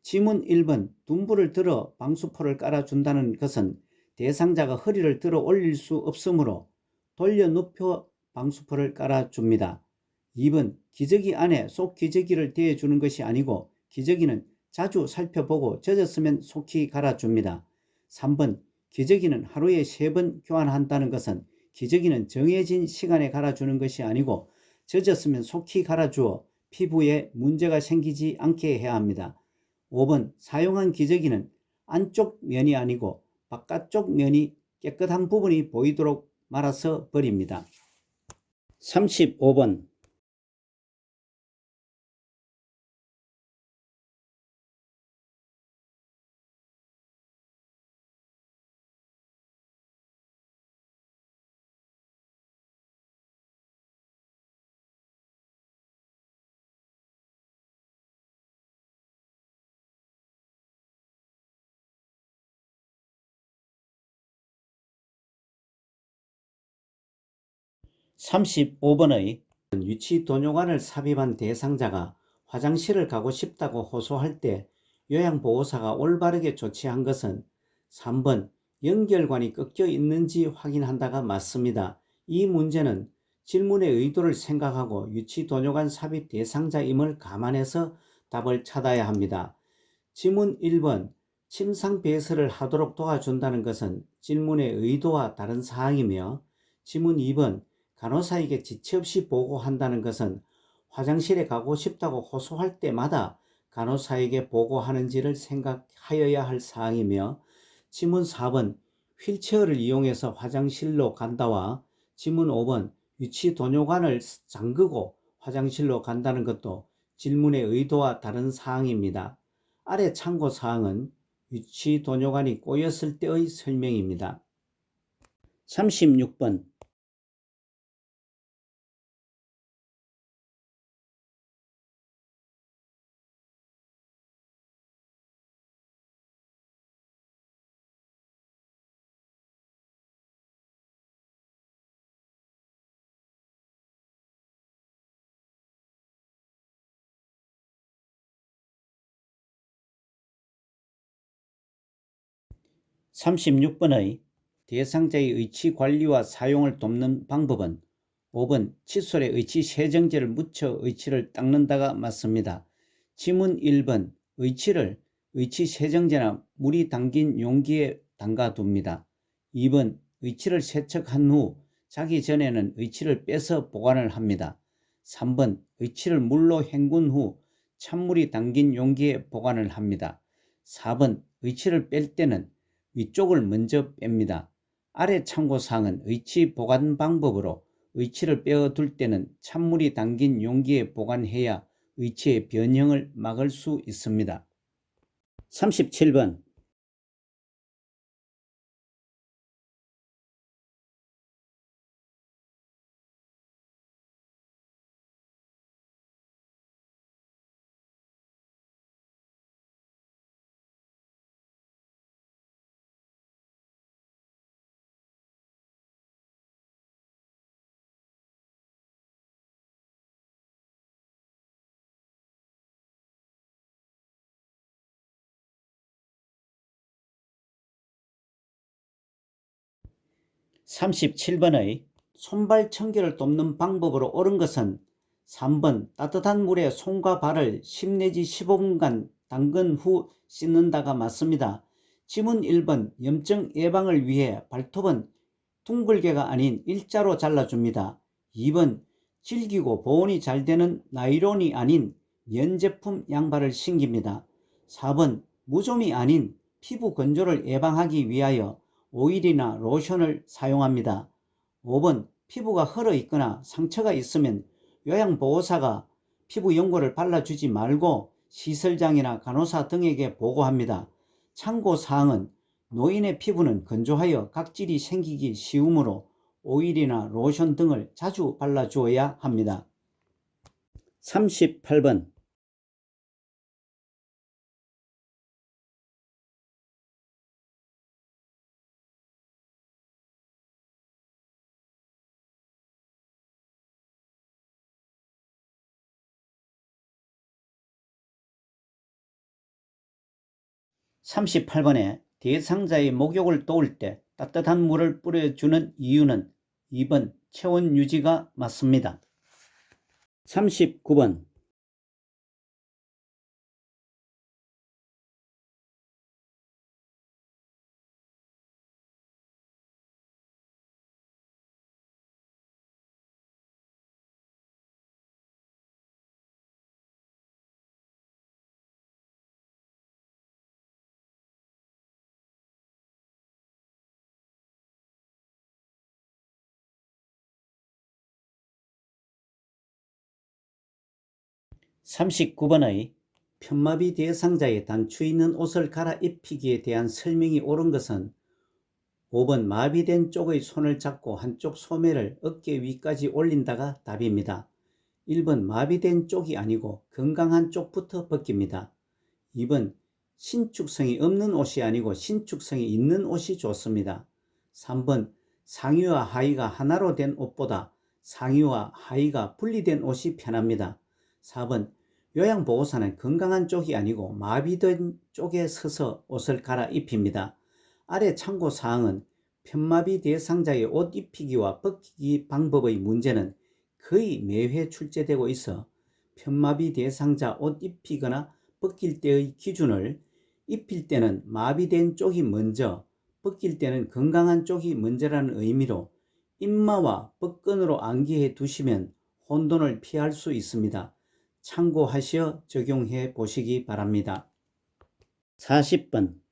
지문 1번 둔부를 들어 방수포를 깔아준다는 것은 대상자가 허리를 들어 올릴 수 없으므로 돌려 눕혀 방수포를 깔아줍니다. 2번 기저귀 안에 속 기저귀를 대주는 것이 아니고 기저귀는 자주 살펴보고 젖었으면 속히 갈아줍니다. 3번 기저귀는 하루에 3번 교환한다는 것은 기저귀는 정해진 시간에 갈아주는 것이 아니고 젖었으면 속히 갈아주어 피부에 문제가 생기지 않게 해야 합니다. 5번 사용한 기저귀는 안쪽 면이 아니고 바깥쪽 면이 깨끗한 부분이 보이도록 말아서 버립니다. 35번 35번의 유치도뇨관을 삽입한 대상자가 화장실을 가고 싶다고 호소할 때 요양보호사가 올바르게 조치한 것은 3번 연결관이 꺾여 있는지 확인한다가 맞습니다. 이 문제는 질문의 의도를 생각하고 유치도뇨관 삽입 대상자임을 감안해서 답을 찾아야 합니다. 지문 1번 침상 배설을 하도록 도와준다는 것은 질문의 의도와 다른 사항이며 지문 2번 간호사에게 지체 없이 보고한다는 것은 화장실에 가고 싶다고 호소할 때마다 간호사에게 보고하는지를 생각하여야 할 사항이며 지문 4번 휠체어를 이용해서 화장실로 간다와 지문 5번 유치도뇨관을 잠그고 화장실로 간다는 것도 질문의 의도와 다른 사항입니다. 아래 참고사항은 유치도뇨관이 꼬였을 때의 설명입니다. 36번 36번의 대상자의 의치 관리와 사용을 돕는 방법은 5번 칫솔에 의치 세정제를 묻혀 의치를 닦는다가 맞습니다. 지문 1번 의치를 의치 세정제나 물이 담긴 용기에 담가 둡니다. 2번 의치를 세척한 후 자기 전에는 의치를 빼서 보관을 합니다. 3번 의치를 물로 헹군 후 찬물이 담긴 용기에 보관을 합니다. 4번 의치를 뺄 때는 위쪽을 먼저 뺍니다. 아래 참고사항은 의치 보관 방법으로 의치를 빼어둘 때는 찬물이 담긴 용기에 보관해야 의치의 변형을 막을 수 있습니다. 37번 (37번의) 손발 청결을 돕는 방법으로 옳은 것은 3번 따뜻한 물에 손과 발을 10 내지 15분간 담근 후 씻는다가 맞습니다. 지문 1번 염증 예방을 위해 발톱은 둥글게가 아닌 일자로 잘라줍니다. 2번 질기고 보온이 잘 되는 나일론이 아닌 면 제품 양발을 신깁니다. 4번 무좀이 아닌 피부 건조를 예방하기 위하여 오일이나 로션을 사용합니다. 5번 피부가 헐어 있거나 상처가 있으면 요양보호사가 피부 연고를 발라주지 말고 시설장이나 간호사 등에게 보고합니다. 참고사항은 노인의 피부는 건조하여 각질이 생기기 쉬우므로 오일이나 로션 등을 자주 발라주어야 합니다. 38번 38번에 대상자의 목욕을 도울 때 따뜻한 물을 뿌려주는 이유는 2번 체온 유지가 맞습니다. 39번 39번의 편마비 대상자의 단추 있는 옷을 갈아입히기에 대한 설명이 옳은 것은 5번 마비된 쪽의 손을 잡고 한쪽 소매를 어깨 위까지 올린다가 답입니다. 1번 마비된 쪽이 아니고 건강한 쪽부터 벗깁니다. 2번 신축성이 없는 옷이 아니고 신축성이 있는 옷이 좋습니다. 3번 상의와 하의가 하나로 된 옷보다 상의와 하의가 분리된 옷이 편합니다. 4번 요양보호사는 건강한 쪽이 아니고 마비된 쪽에 서서 옷을 갈아입힙니다. 아래 참고사항은 편마비 대상자의 옷 입히기와 벗기기 방법의 문제는 거의 매회 출제되고 있어 편마비 대상자 옷 입히거나 벗길 때의 기준을 입힐 때는 마비된 쪽이 먼저, 벗길 때는 건강한 쪽이 먼저라는 의미로 입마와 벗건으로 암기해 두시면 혼돈을 피할 수 있습니다. 참고하시어 적용해 보시기 바랍니다. 40번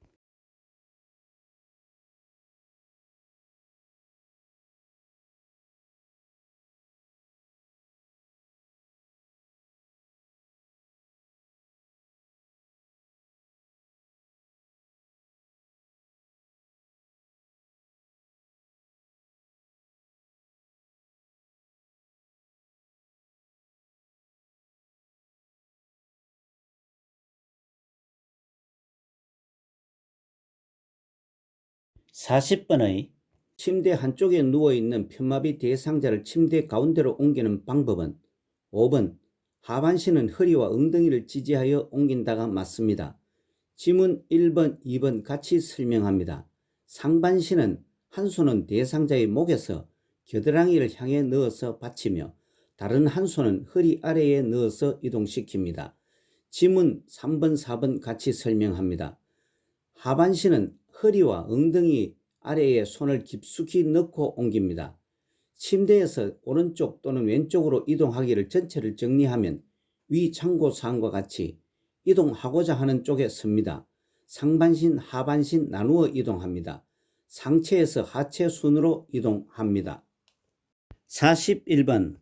40번의 침대 한쪽에 누워있는 편마비 대상자를 침대 가운데로 옮기는 방법은 5번 하반신은 허리와 엉덩이를 지지하여 옮긴다가 맞습니다. 지문 1번, 2번 같이 설명합니다. 상반신은 한 손은 대상자의 목에서 겨드랑이를 향해 넣어서 받치며 다른 한 손은 허리 아래에 넣어서 이동시킵니다. 지문 3번, 4번 같이 설명합니다. 하반신은 허리와 엉덩이 아래에 손을 깊숙이 넣고 옮깁니다. 침대에서 오른쪽 또는 왼쪽으로 이동하기를 전체를 정리하면 위 참고사항과 같이 이동하고자 하는 쪽에 섭니다. 상반신, 하반신 나누어 이동합니다. 상체에서 하체 순으로 이동합니다. 41번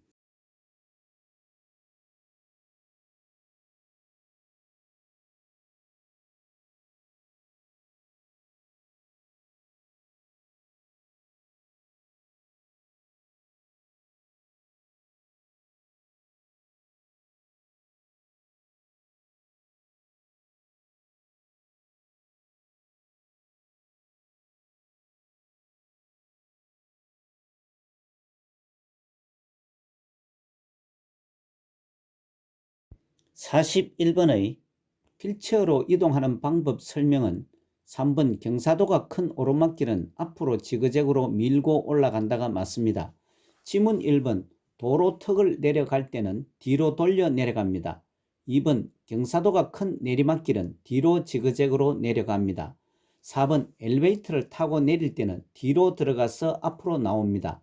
(41번의) 휠체어로 이동하는 방법 설명은 3번 경사도가 큰 오르막길은 앞으로 지그재그로 밀고 올라간다가 맞습니다. 지문 1번 도로 턱을 내려갈 때는 뒤로 돌려 내려갑니다. 2번 경사도가 큰 내리막길은 뒤로 지그재그로 내려갑니다. 4번 엘리베이터를 타고 내릴 때는 뒤로 들어가서 앞으로 나옵니다.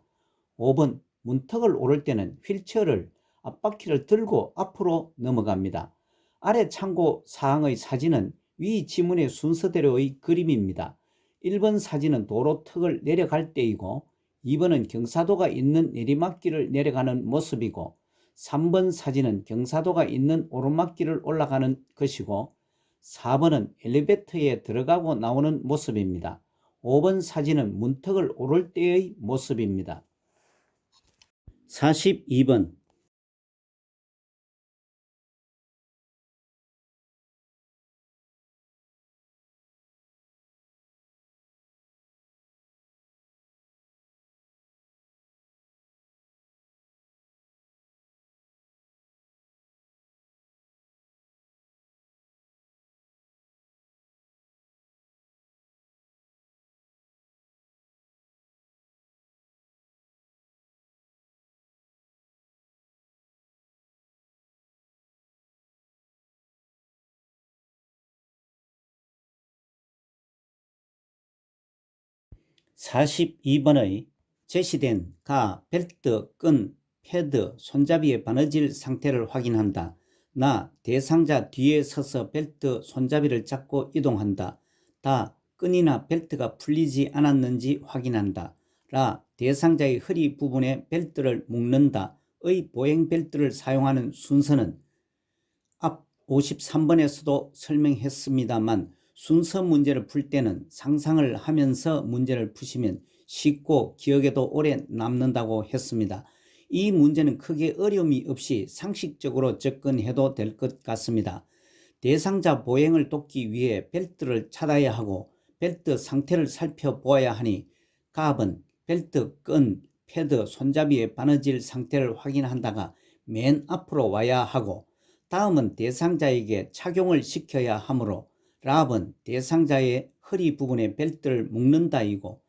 5번 문턱을 오를 때는 휠체어를 앞바퀴를 들고 앞으로 넘어갑니다. 아래 참고 사항의 사진은 위 지문의 순서대로의 그림입니다. 1번 사진은 도로 턱을 내려갈 때이고 2번은 경사도가 있는 내리막길을 내려가는 모습이고 3번 사진은 경사도가 있는 오르막길을 올라가는 것이고 4번은 엘리베이터에 들어가고 나오는 모습입니다. 5번 사진은 문턱을 오를 때의 모습입니다. 42번 42번의 제시된 가, 벨트, 끈, 패드, 손잡이의 바느질 상태를 확인한다. 나, 대상자 뒤에 서서 벨트, 손잡이를 잡고 이동한다. 다, 끈이나 벨트가 풀리지 않았는지 확인한다. 라, 대상자의 허리 부분에 벨트를 묶는다. 의 보행 벨트를 사용하는 순서는 앞 53번에서도 설명했습니다만 순서 문제를 풀 때는 상상을 하면서 문제를 푸시면 쉽고 기억에도 오래 남는다고 했습니다. 이 문제는 크게 어려움이 없이 상식적으로 접근해도 될 것 같습니다. 대상자 보행을 돕기 위해 벨트를 찾아야 하고 벨트 상태를 살펴보아야 하니 갑은 벨트, 끈, 패드, 손잡이의 바느질 상태를 확인한다가 맨 앞으로 와야 하고 다음은 대상자에게 착용을 시켜야 하므로 랍은 대상자의 허리 부분에 벨트를 묶는다이고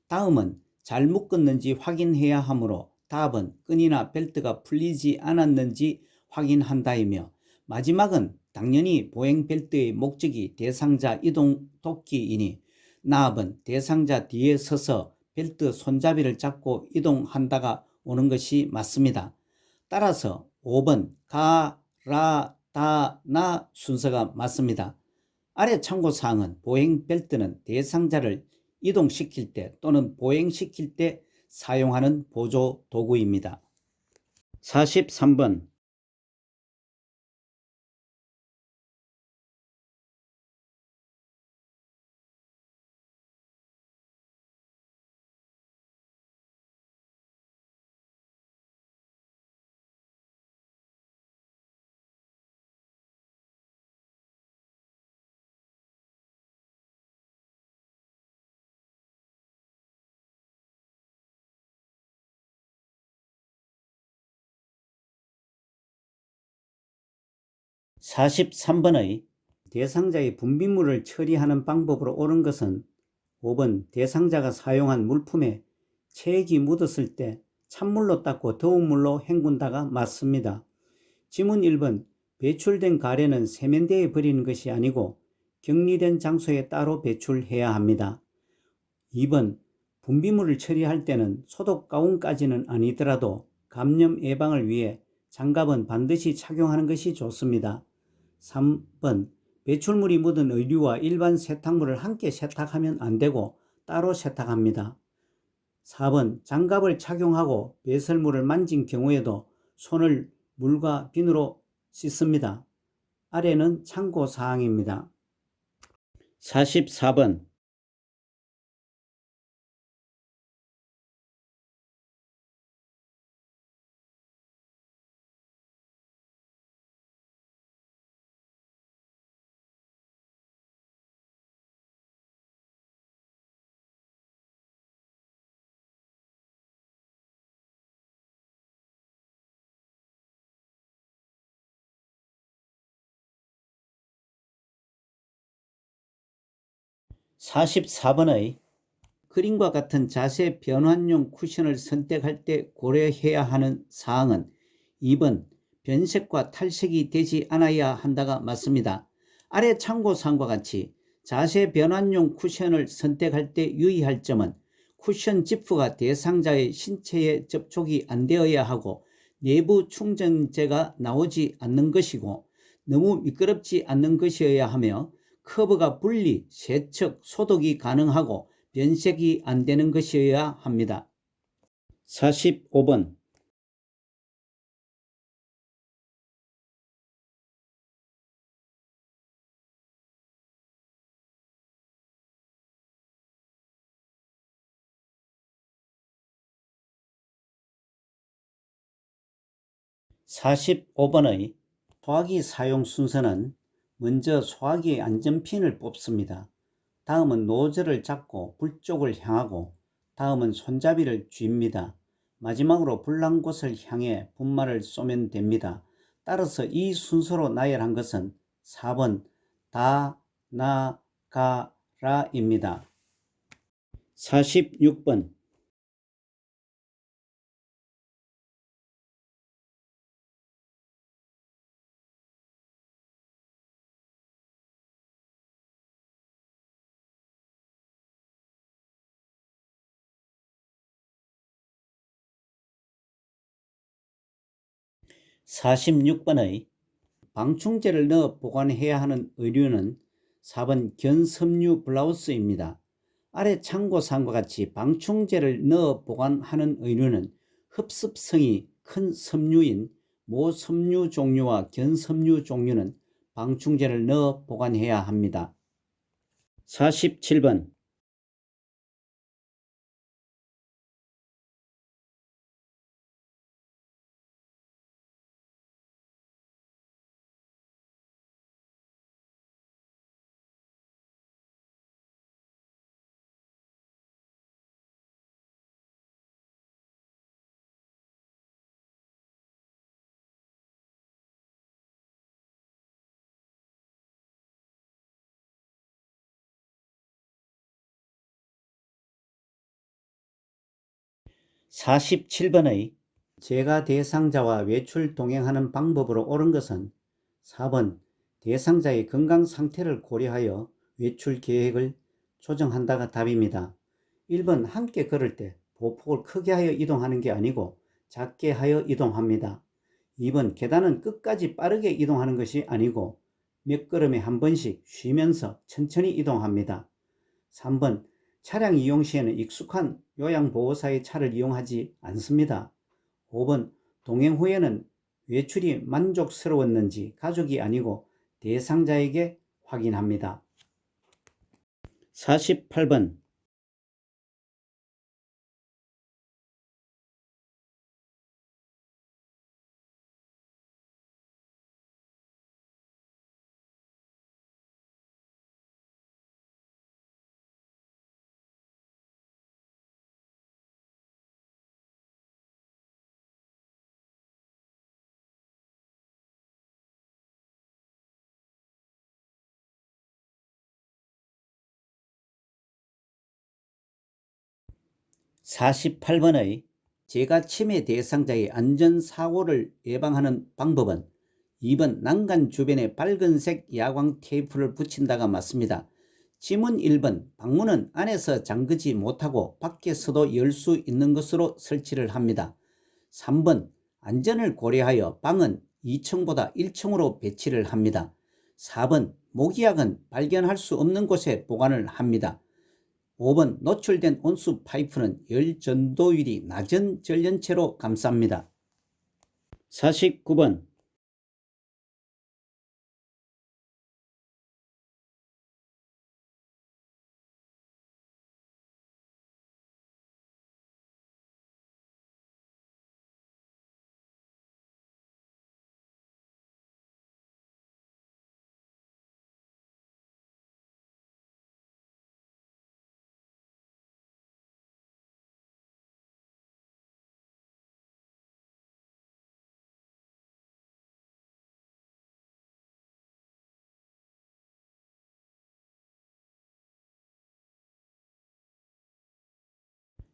다음은 잘 묶었는지 확인해야 하므로 답은 끈이나 벨트가 풀리지 않았는지 확인한다이며 마지막은 당연히 보행 벨트의 목적이 대상자 이동 돕기이니 나압은 대상자 뒤에 서서 벨트 손잡이를 잡고 이동한다가 오는 것이 맞습니다. 따라서 5번 가, 라, 다, 나 순서가 맞습니다. 아래 참고사항은 보행 벨트는 대상자를 이동시킬 때 또는 보행시킬 때 사용하는 보조 도구입니다. 43번 43번의 대상자의 분비물을 처리하는 방법으로 옳은 것은 5번 대상자가 사용한 물품에 체액이 묻었을 때 찬물로 닦고 더운 물로 헹군다가 맞습니다. 지문 1번 배출된 가래는 세면대에 버리는 것이 아니고 격리된 장소에 따로 배출해야 합니다. 2번 분비물을 처리할 때는 소독 가운까지는 아니더라도 감염 예방을 위해 장갑은 반드시 착용하는 것이 좋습니다. 3번 배출물이 묻은 의류와 일반 세탁물을 함께 세탁하면 안 되고 따로 세탁합니다. 4번 장갑을 착용하고 배설물을 만진 경우에도 손을 물과 비누로 씻습니다. 아래는 참고사항입니다. 44번 44번의 그림과 같은 자세 변환용 쿠션을 선택할 때 고려해야 하는 사항은 2번 변색과 탈색이 되지 않아야 한다가 맞습니다. 아래 참고사항과 같이 자세 변환용 쿠션을 선택할 때 유의할 점은 쿠션 지프가 대상자의 신체에 접촉이 안 되어야 하고 내부 충전재가 나오지 않는 것이고 너무 미끄럽지 않는 것이어야 하며 커브가 분리, 세척, 소독이 가능하고 변색이 안 되는 것이어야 합니다. 45번 45번의 소화기 사용 순서는 먼저 소화기의 안전핀을 뽑습니다. 다음은 노즐을 잡고 불 쪽을 향하고 다음은 손잡이를 쥡니다. 마지막으로 불난 곳을 향해 분말을 쏘면 됩니다. 따라서 이 순서로 나열한 것은 4번 다, 나, 가, 라입니다. 46번 46번의 방충제를 넣어 보관해야 하는 의류는 4번 견섬유 블라우스입니다. 아래 참고사항과 같이 방충제를 넣어 보관하는 의류는 흡습성이 큰 섬유인 모섬유 종류와 견섬유 종류는 방충제를 넣어 보관해야 합니다. 47번 47번의 재가 대상자와 외출 동행하는 방법으로 옳은 것은 4번 대상자의 건강 상태를 고려하여 외출 계획을 조정한다가 답입니다. 1번 함께 걸을 때 보폭을 크게 하여 이동하는 게 아니고 작게 하여 이동합니다. 2번 계단은 끝까지 빠르게 이동하는 것이 아니고 몇 걸음에 한 번씩 쉬면서 천천히 이동합니다. 3번 차량 이용 시에는 익숙한 요양보호사의 차를 이용하지 않습니다. 5번 동행 후에는 외출이 만족스러웠는지 가족이 아니고 대상자에게 확인합니다. 48번 48번의 재가 치매 대상자의 안전사고를 예방하는 방법은 2번 난간 주변에 빨간색 야광 테이프를 붙인다가 맞습니다. 지문 1번 방문은 안에서 잠그지 못하고 밖에서도 열 수 있는 것으로 설치를 합니다. 3번 안전을 고려하여 방은 2층보다 1층으로 배치를 합니다. 4번 모기약은 발견할 수 없는 곳에 보관을 합니다. 5번 노출된 온수 파이프는 열 전도율이 낮은 전련체로 감쌉니다. 49번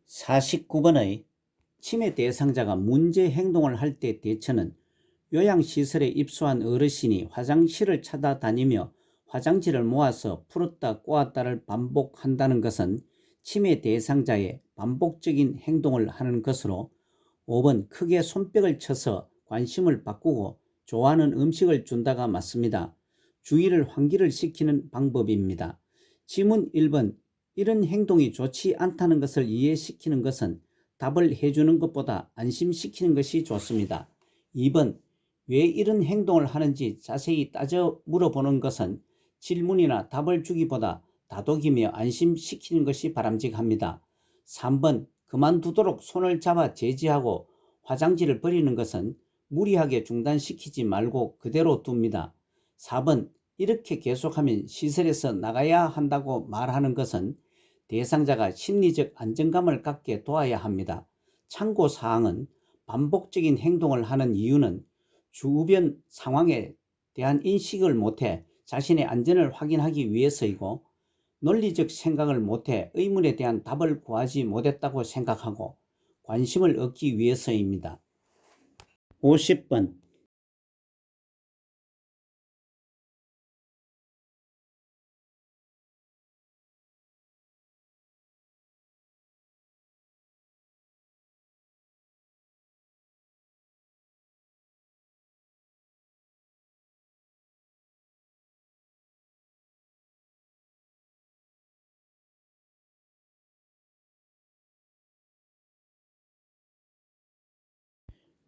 (49번의) 치매 대상자가 문제 행동을 할 때 대처는 요양시설에 입소한 어르신이 화장실을 찾아다니며 화장지를 모아서 풀었다 꼬았다를 반복한다는 것은 치매 대상자의 반복적인 행동을 하는 것으로 5번 크게 손뼉을 쳐서 관심을 바꾸고 좋아하는 음식을 준다가 맞습니다. 주의를 환기를 시키는 방법입니다. 지문 1번 이런 행동이 좋지 않다는 것을 이해시키는 것은 답을 해주는 것보다 안심시키는 것이 좋습니다. 2번 왜 이런 행동을 하는지 자세히 따져 물어보는 것은 질문이나 답을 주기보다 다독이며 안심시키는 것이 바람직합니다. 3번 그만두도록 손을 잡아 제지하고 화장지를 버리는 것은 무리하게 중단시키지 말고 그대로 둡니다. 4번 이렇게 계속하면 시설에서 나가야 한다고 말하는 것은 대상자가 심리적 안정감을 갖게 도와야 합니다. 참고사항은 반복적인 행동을 하는 이유는 주변 상황에 대한 인식을 못해 자신의 안전을 확인하기 위해서이고 논리적 생각을 못해 의문에 대한 답을 구하지 못했다고 생각하고 관심을 얻기 위해서입니다. 50번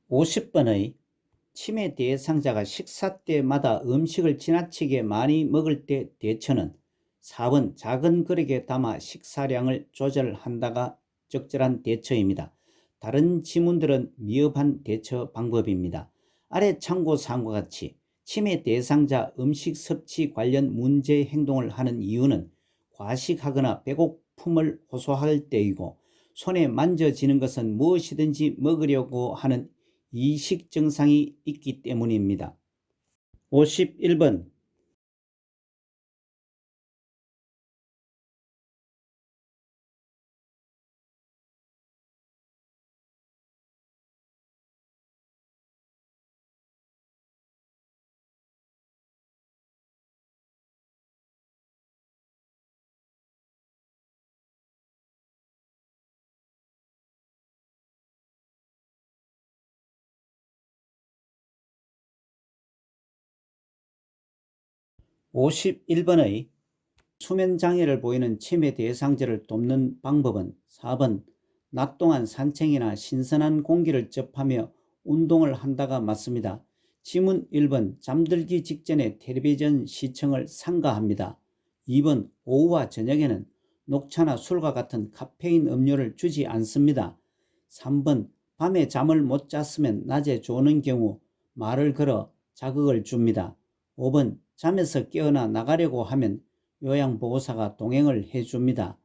50번의 치매 대상자가 식사 때마다 음식을 지나치게 많이 먹을 때 대처는 4번 작은 그릇에 담아 식사량을 조절한다가 적절한 대처입니다. 다른 지문들은 미흡한 대처 방법입니다. 아래 참고사항과 같이 치매 대상자 음식 섭취 관련 문제 행동을 하는 이유는 과식하거나 배고픔을 호소할 때이고, 손에 만져지는 것은 무엇이든지 먹으려고 하는 이식 증상이 있기 때문입니다. 51번 51번의 수면장애를 보이는 치매 대상자를 돕는 방법은 4번 낮 동안 산책이나 신선한 공기를 접하며 운동을 한다가 맞습니다. 지문 1번 잠들기 직전에 텔레비전 시청을 삼가합니다. 2번 오후와 저녁에는 녹차나 술과 같은 카페인 음료를 주지 않습니다. 3번 밤에 잠을 못 잤으면 낮에 조는 경우 말을 걸어 자극을 줍니다. 5번 잠에서 깨어나 나가려고 하면 요양보호사가 동행을 해줍니다.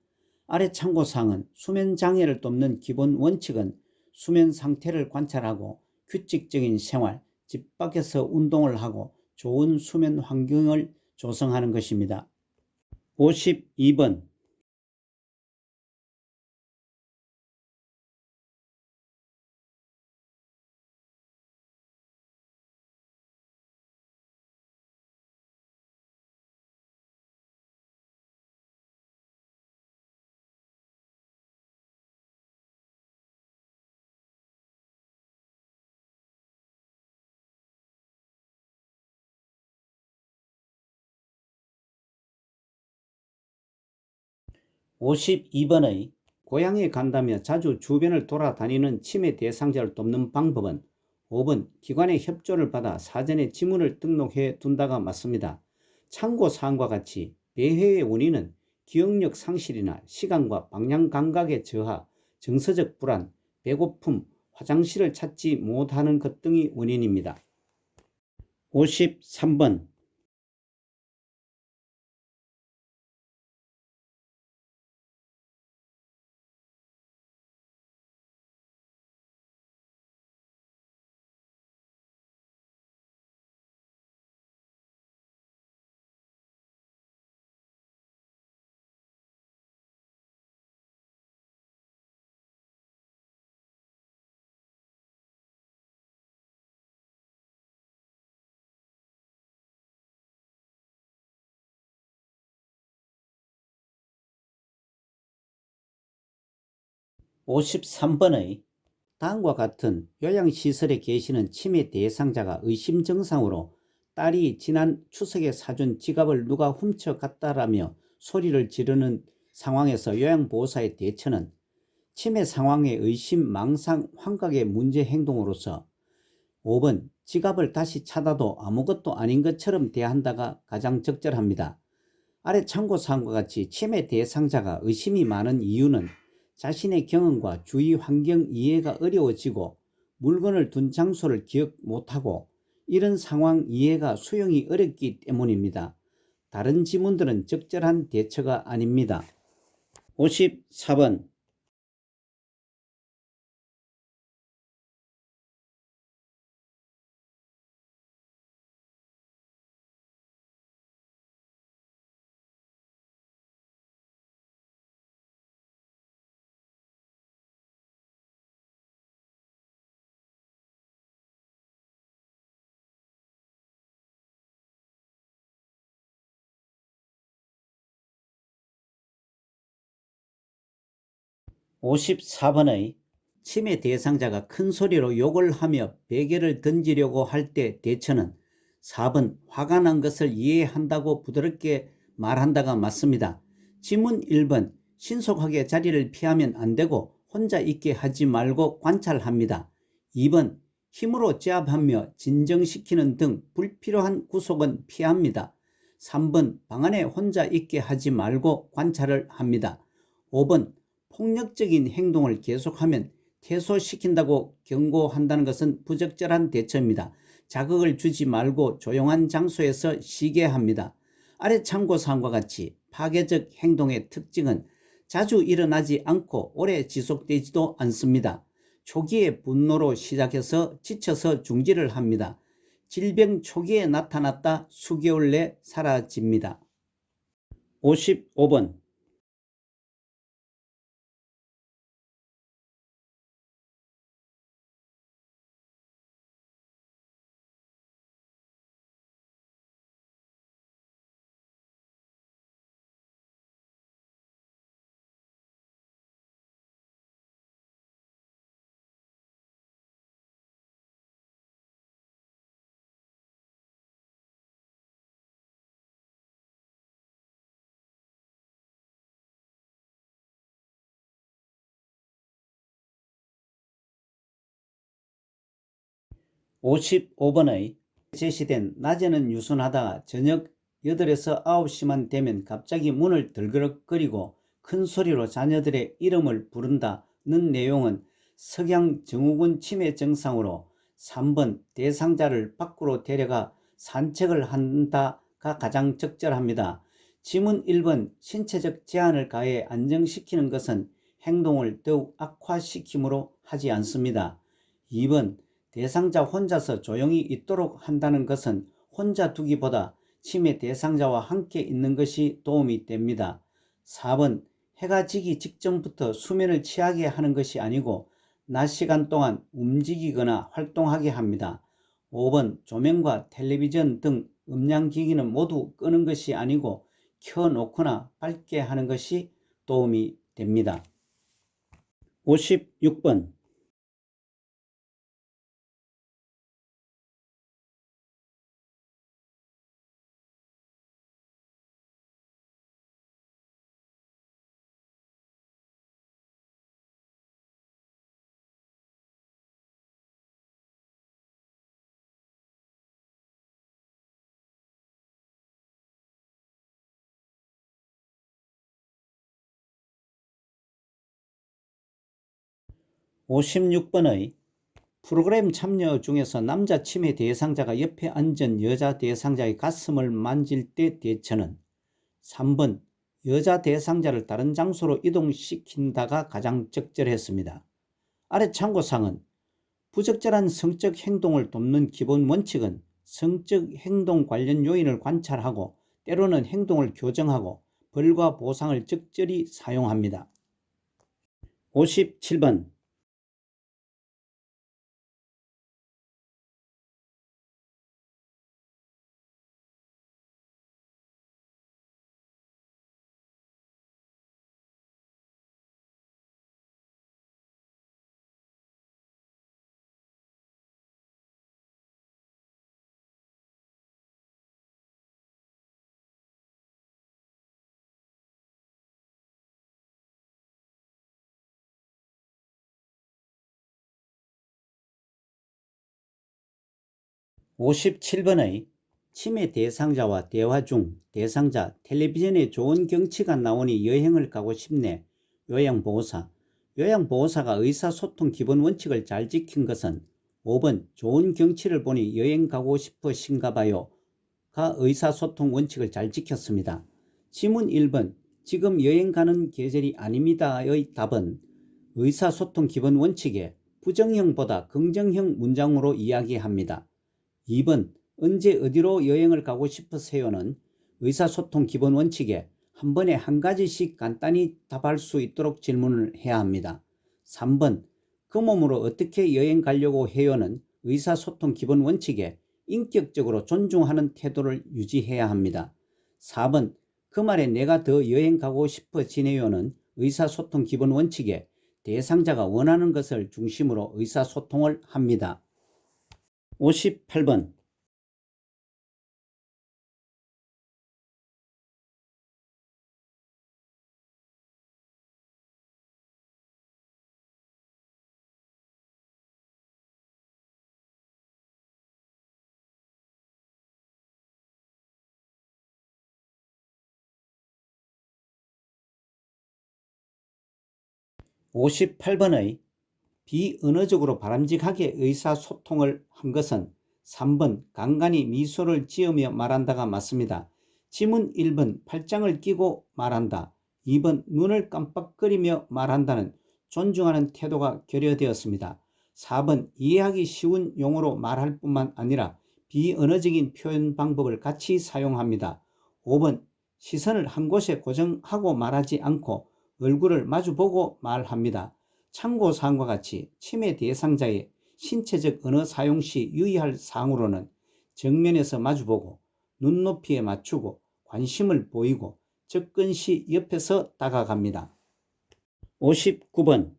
아래 참고사항은 수면장애를 돕는 기본 원칙은 수면 상태를 관찰하고 규칙적인 생활, 집 밖에서 운동을 하고 좋은 수면 환경을 조성하는 것입니다. 52번 52번의 고향에 간다며 자주 주변을 돌아다니는 치매 대상자를 돕는 방법은 5번 기관의 협조를 받아 사전에 지문을 등록해 둔다가 맞습니다. 참고사항과 같이 배회의 원인은 기억력 상실이나 시간과 방향 감각의 저하, 정서적 불안, 배고픔, 화장실을 찾지 못하는 것 등이 원인입니다. 53번 53번의 다음과 같은 요양시설에 계시는 치매 대상자가 의심 증상으로 딸이 지난 추석에 사준 지갑을 누가 훔쳐갔다라며 소리를 지르는 상황에서 요양보호사의 대처는 치매 상황의 의심, 망상, 환각의 문제 행동으로서 5번 지갑을 다시 찾아도 아무것도 아닌 것처럼 대한다가 가장 적절합니다. 아래 참고사항과 같이 치매 대상자가 의심이 많은 이유는 자신의 경험과 주위 환경 이해가 어려워지고 물건을 둔 장소를 기억 못하고 이런 상황 이해가 수용이 어렵기 때문입니다. 다른 지문들은 적절한 대처가 아닙니다. 54번 54번의 치매 대상자가 큰 소리로 욕을 하며 베개를 던지려고 할 때 대처는 4번 화가 난 것을 이해한다고 부드럽게 말한다가 맞습니다. 지문 1번 신속하게 자리를 피하면 안 되고 혼자 있게 하지 말고 관찰합니다. 2번 힘으로 제압하며 진정시키는 등 불필요한 구속은 피합니다. 3번 방 안에 혼자 있게 하지 말고 관찰을 합니다. 5번 폭력적인 행동을 계속하면 퇴소시킨다고 경고한다는 것은 부적절한 대처입니다. 자극을 주지 말고 조용한 장소에서 쉬게 합니다. 아래 참고사항과 같이 파괴적 행동의 특징은 자주 일어나지 않고 오래 지속되지도 않습니다. 초기에 분노로 시작해서 지쳐서 중지를 합니다. 질병 초기에 나타났다 수개월 내 사라집니다. 55번 55번의 제시된 낮에는 유순하다가 저녁 8에서 9시만 되면 갑자기 문을 들그럭거리고 큰 소리로 자녀들의 이름을 부른다는 내용은 석양 증후군 치매 증상으로 3번 대상자를 밖으로 데려가 산책을 한다가 가장 적절합니다. 지문 1번 신체적 제한을 가해 안정시키는 것은 행동을 더욱 악화시키므로 하지 않습니다. 2번 대상자 혼자서 조용히 있도록 한다는 것은 혼자 두기보다 치매 대상자와 함께 있는 것이 도움이 됩니다. 4번 해가 지기 직전부터 수면을 취하게 하는 것이 아니고 낮 시간 동안 움직이거나 활동하게 합니다. 5번 조명과 텔레비전 등 음량기기는 모두 끄는 것이 아니고 켜놓거나 밝게 하는 것이 도움이 됩니다. 56번 56번의 프로그램 참여 중에서 남자 치매 대상자가 옆에 앉은 여자 대상자의 가슴을 만질 때 대처는 3번 여자 대상자를 다른 장소로 이동시킨다가 가장 적절했습니다. 아래 참고사항은 부적절한 성적 행동을 돕는 기본 원칙은 성적 행동 관련 요인을 관찰하고 때로는 행동을 교정하고 벌과 보상을 적절히 사용합니다. 57번 (57번의) 치매 대상자와 대화 중 대상자 텔레비전에 좋은 경치가 나오니 여행을 가고 싶네. 요양보호사 요양보호사가 의사소통 기본 원칙을 잘 지킨 것은 5번 좋은 경치를 보니 여행 가고 싶으신가 봐요 가 의사소통 원칙을 잘 지켰습니다. 지문 1번 지금 여행 가는 계절이 아닙니다의 답은 의사소통 기본 원칙에 부정형보다 긍정형 문장으로 이야기합니다. 2번 언제 어디로 여행을 가고 싶으세요는 의사소통 기본 원칙에 한 번에 한 가지씩 간단히 답할 수 있도록 질문을 해야 합니다. 3번 그 몸으로 어떻게 여행 가려고 해요는 의사소통 기본 원칙에 인격적으로 존중하는 태도를 유지해야 합니다. 4번 그 말에 내가 더 여행 가고 싶어지네요는 의사소통 기본 원칙에 대상자가 원하는 것을 중심으로 의사소통을 합니다. 58번 58번의 비언어적으로 바람직하게 의사소통을 한 것은 3번 간간히 미소를 지으며 말한다가 맞습니다. 지문 1번 팔짱을 끼고 말한다. 2번 눈을 깜빡거리며 말한다는 존중하는 태도가 결여되었습니다. 4번 이해하기 쉬운 용어로 말할 뿐만 아니라 비언어적인 표현 방법을 같이 사용합니다. 5번 시선을 한 곳에 고정하고 말하지 않고 얼굴을 마주보고 말합니다. 참고사항과 같이 침해 대상자의 신체적 언어 사용 시 유의할 사항으로는 정면에서 마주보고 눈높이에 맞추고 관심을 보이고 접근 시 옆에서 다가갑니다. 59번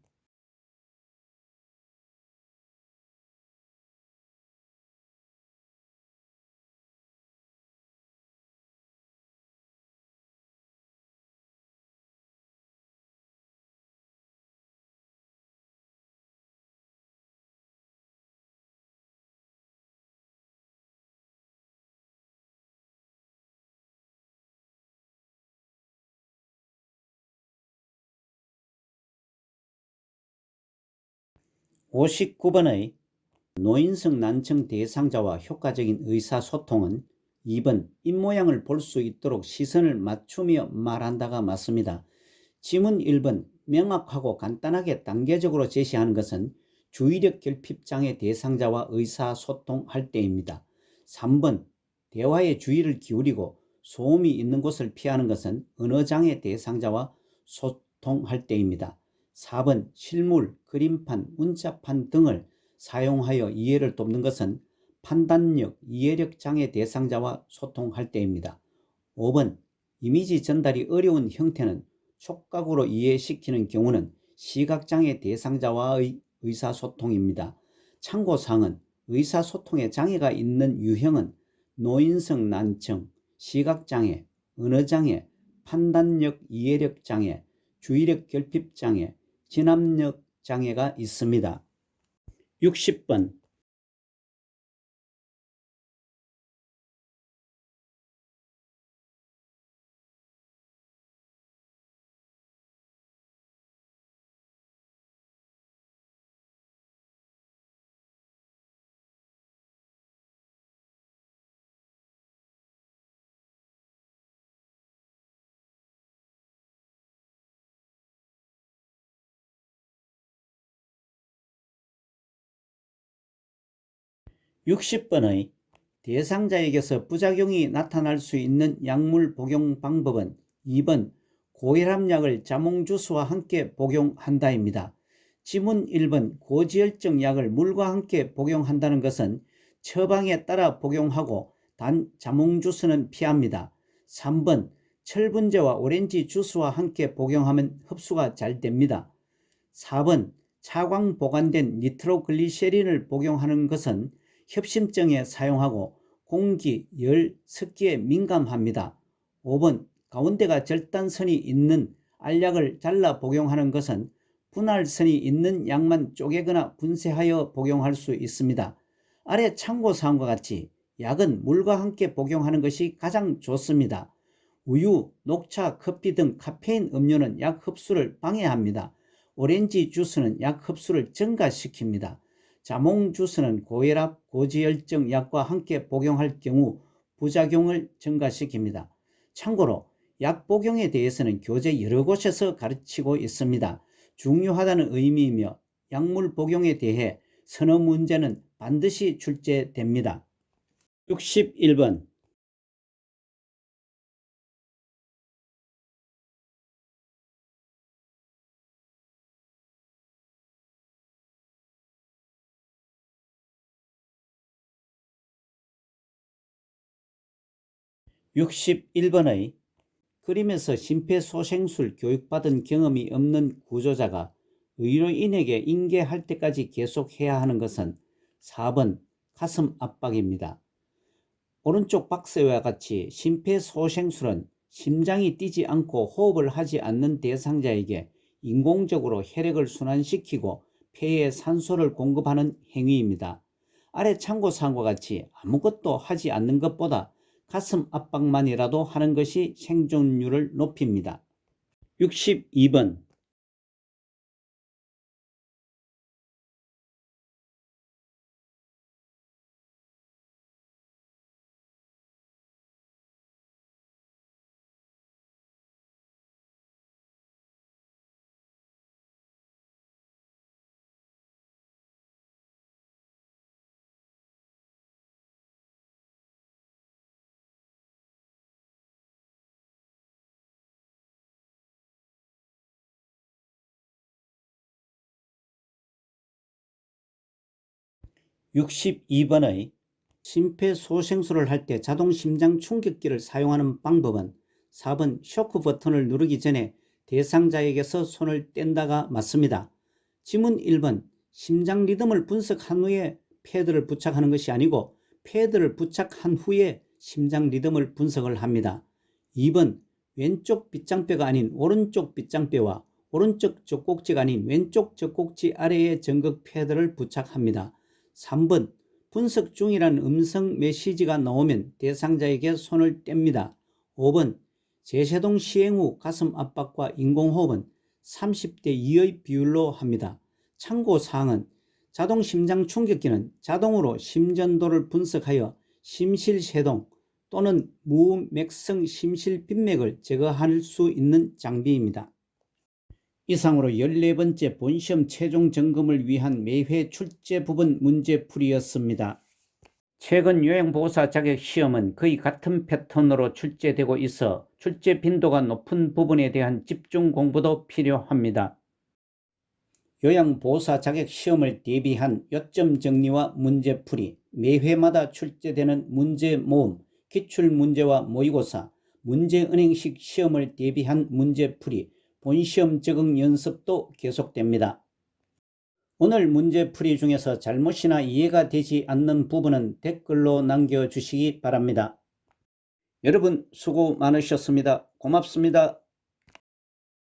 (59번의) 노인성 난청 대상자와 효과적인 의사소통은 2번 입모양을 볼 수 있도록 시선을 맞추며 말한다가 맞습니다. 지문 1번 명확하고 간단하게 단계적으로 제시하는 것은 주의력 결핍장애 대상자와 의사소통할 때입니다. 3번 대화에 주의를 기울이고 소음이 있는 곳을 피하는 것은 언어장애 대상자와 소통할 때입니다. 4번 실물, 그림판, 문자판 등을 사용하여 이해를 돕는 것은 판단력, 이해력 장애 대상자와 소통할 때입니다. 5번 이미지 전달이 어려운 형태는 촉각으로 이해시키는 경우는 시각장애 대상자와의 의사소통입니다. 참고사항은 의사소통에 장애가 있는 유형은 노인성 난청, 시각장애, 언어장애, 판단력 이해력 장애, 주의력 결핍 장애, 진압력 장애가 있습니다. 60번 60번의 대상자에게서 부작용이 나타날 수 있는 약물 복용 방법은 2번 고혈압약을 자몽주스와 함께 복용한다입니다. 지문 1번 고지혈증 약을 물과 함께 복용한다는 것은 처방에 따라 복용하고 단 자몽주스는 피합니다. 3번 철분제와 오렌지 주스와 함께 복용하면 흡수가 잘 됩니다. 4번 차광 보관된 니트로글리세린을 복용하는 것은 협심증에 사용하고 공기, 열, 습기에 민감합니다. 5번 가운데가 절단선이 있는 알약을 잘라 복용하는 것은 분할선이 있는 약만 쪼개거나 분쇄하여 복용할 수 있습니다. 아래 참고사항과 같이 약은 물과 함께 복용하는 것이 가장 좋습니다. 우유, 녹차, 커피 등 카페인 음료는 약 흡수를 방해합니다. 오렌지 주스는 약 흡수를 증가시킵니다. 자몽 주스는 고혈압, 고지혈증 약과 함께 복용할 경우 부작용을 증가시킵니다. 참고로 약 복용에 대해서는 교재 여러 곳에서 가르치고 있습니다. 중요하다는 의미이며 약물 복용에 대해 선어 문제는 반드시 출제됩니다. 61번 61번의 그림에서 심폐소생술 교육받은 경험이 없는 구조자가 의료인에게 인계할 때까지 계속해야 하는 것은 4번 가슴 압박입니다. 오른쪽 박스와 같이 심폐소생술은 심장이 뛰지 않고 호흡을 하지 않는 대상자에게 인공적으로 혈액을 순환시키고 폐에 산소를 공급하는 행위입니다. 아래 참고사항과 같이 아무것도 하지 않는 것보다 가슴 압박만이라도 하는 것이 생존율을 높입니다. 62번 62번의 심폐소생술을 할 때 자동 심장 충격기를 사용하는 방법은 4번 쇼크 버튼을 누르기 전에 대상자에게서 손을 뗀다가 맞습니다. 지문 1번 심장 리듬을 분석한 후에 패드를 부착하는 것이 아니고 패드를 부착한 후에 심장 리듬을 분석을 합니다. 2번 왼쪽 빗장뼈가 아닌 오른쪽 빗장뼈와 오른쪽 젖꼭지가 아닌 왼쪽 젖꼭지 아래에 전극 패드를 부착합니다. 3번 분석 중이라는 음성 메시지가 나오면 대상자에게 손을 뗍니다. 5번 제세동 시행 후 가슴 압박과 인공호흡은 30대 2의 비율로 합니다. 참고사항은 자동 심장 충격기는 자동으로 심전도를 분석하여 심실세동 또는 무맥성 심실빈맥을 제거할 수 있는 장비입니다. 이상으로 14번째 본시험 최종 점검을 위한 매회 출제 부분 문제풀이였습니다. 최근 요양보호사 자격 시험은 거의 같은 패턴으로 출제되고 있어 출제 빈도가 높은 부분에 대한 집중 공부도 필요합니다. 요양보호사 자격 시험을 대비한 요점 정리와 문제풀이, 매회마다 출제되는 문제 모음, 기출문제와 모의고사, 문제은행식 시험을 대비한 문제풀이, 본시험 적응 연습도 계속됩니다. 오늘 문제풀이 중에서 잘못이나 이해가 되지 않는 부분은 댓글로 남겨주시기 바랍니다. 여러분 수고 많으셨습니다. 고맙습니다.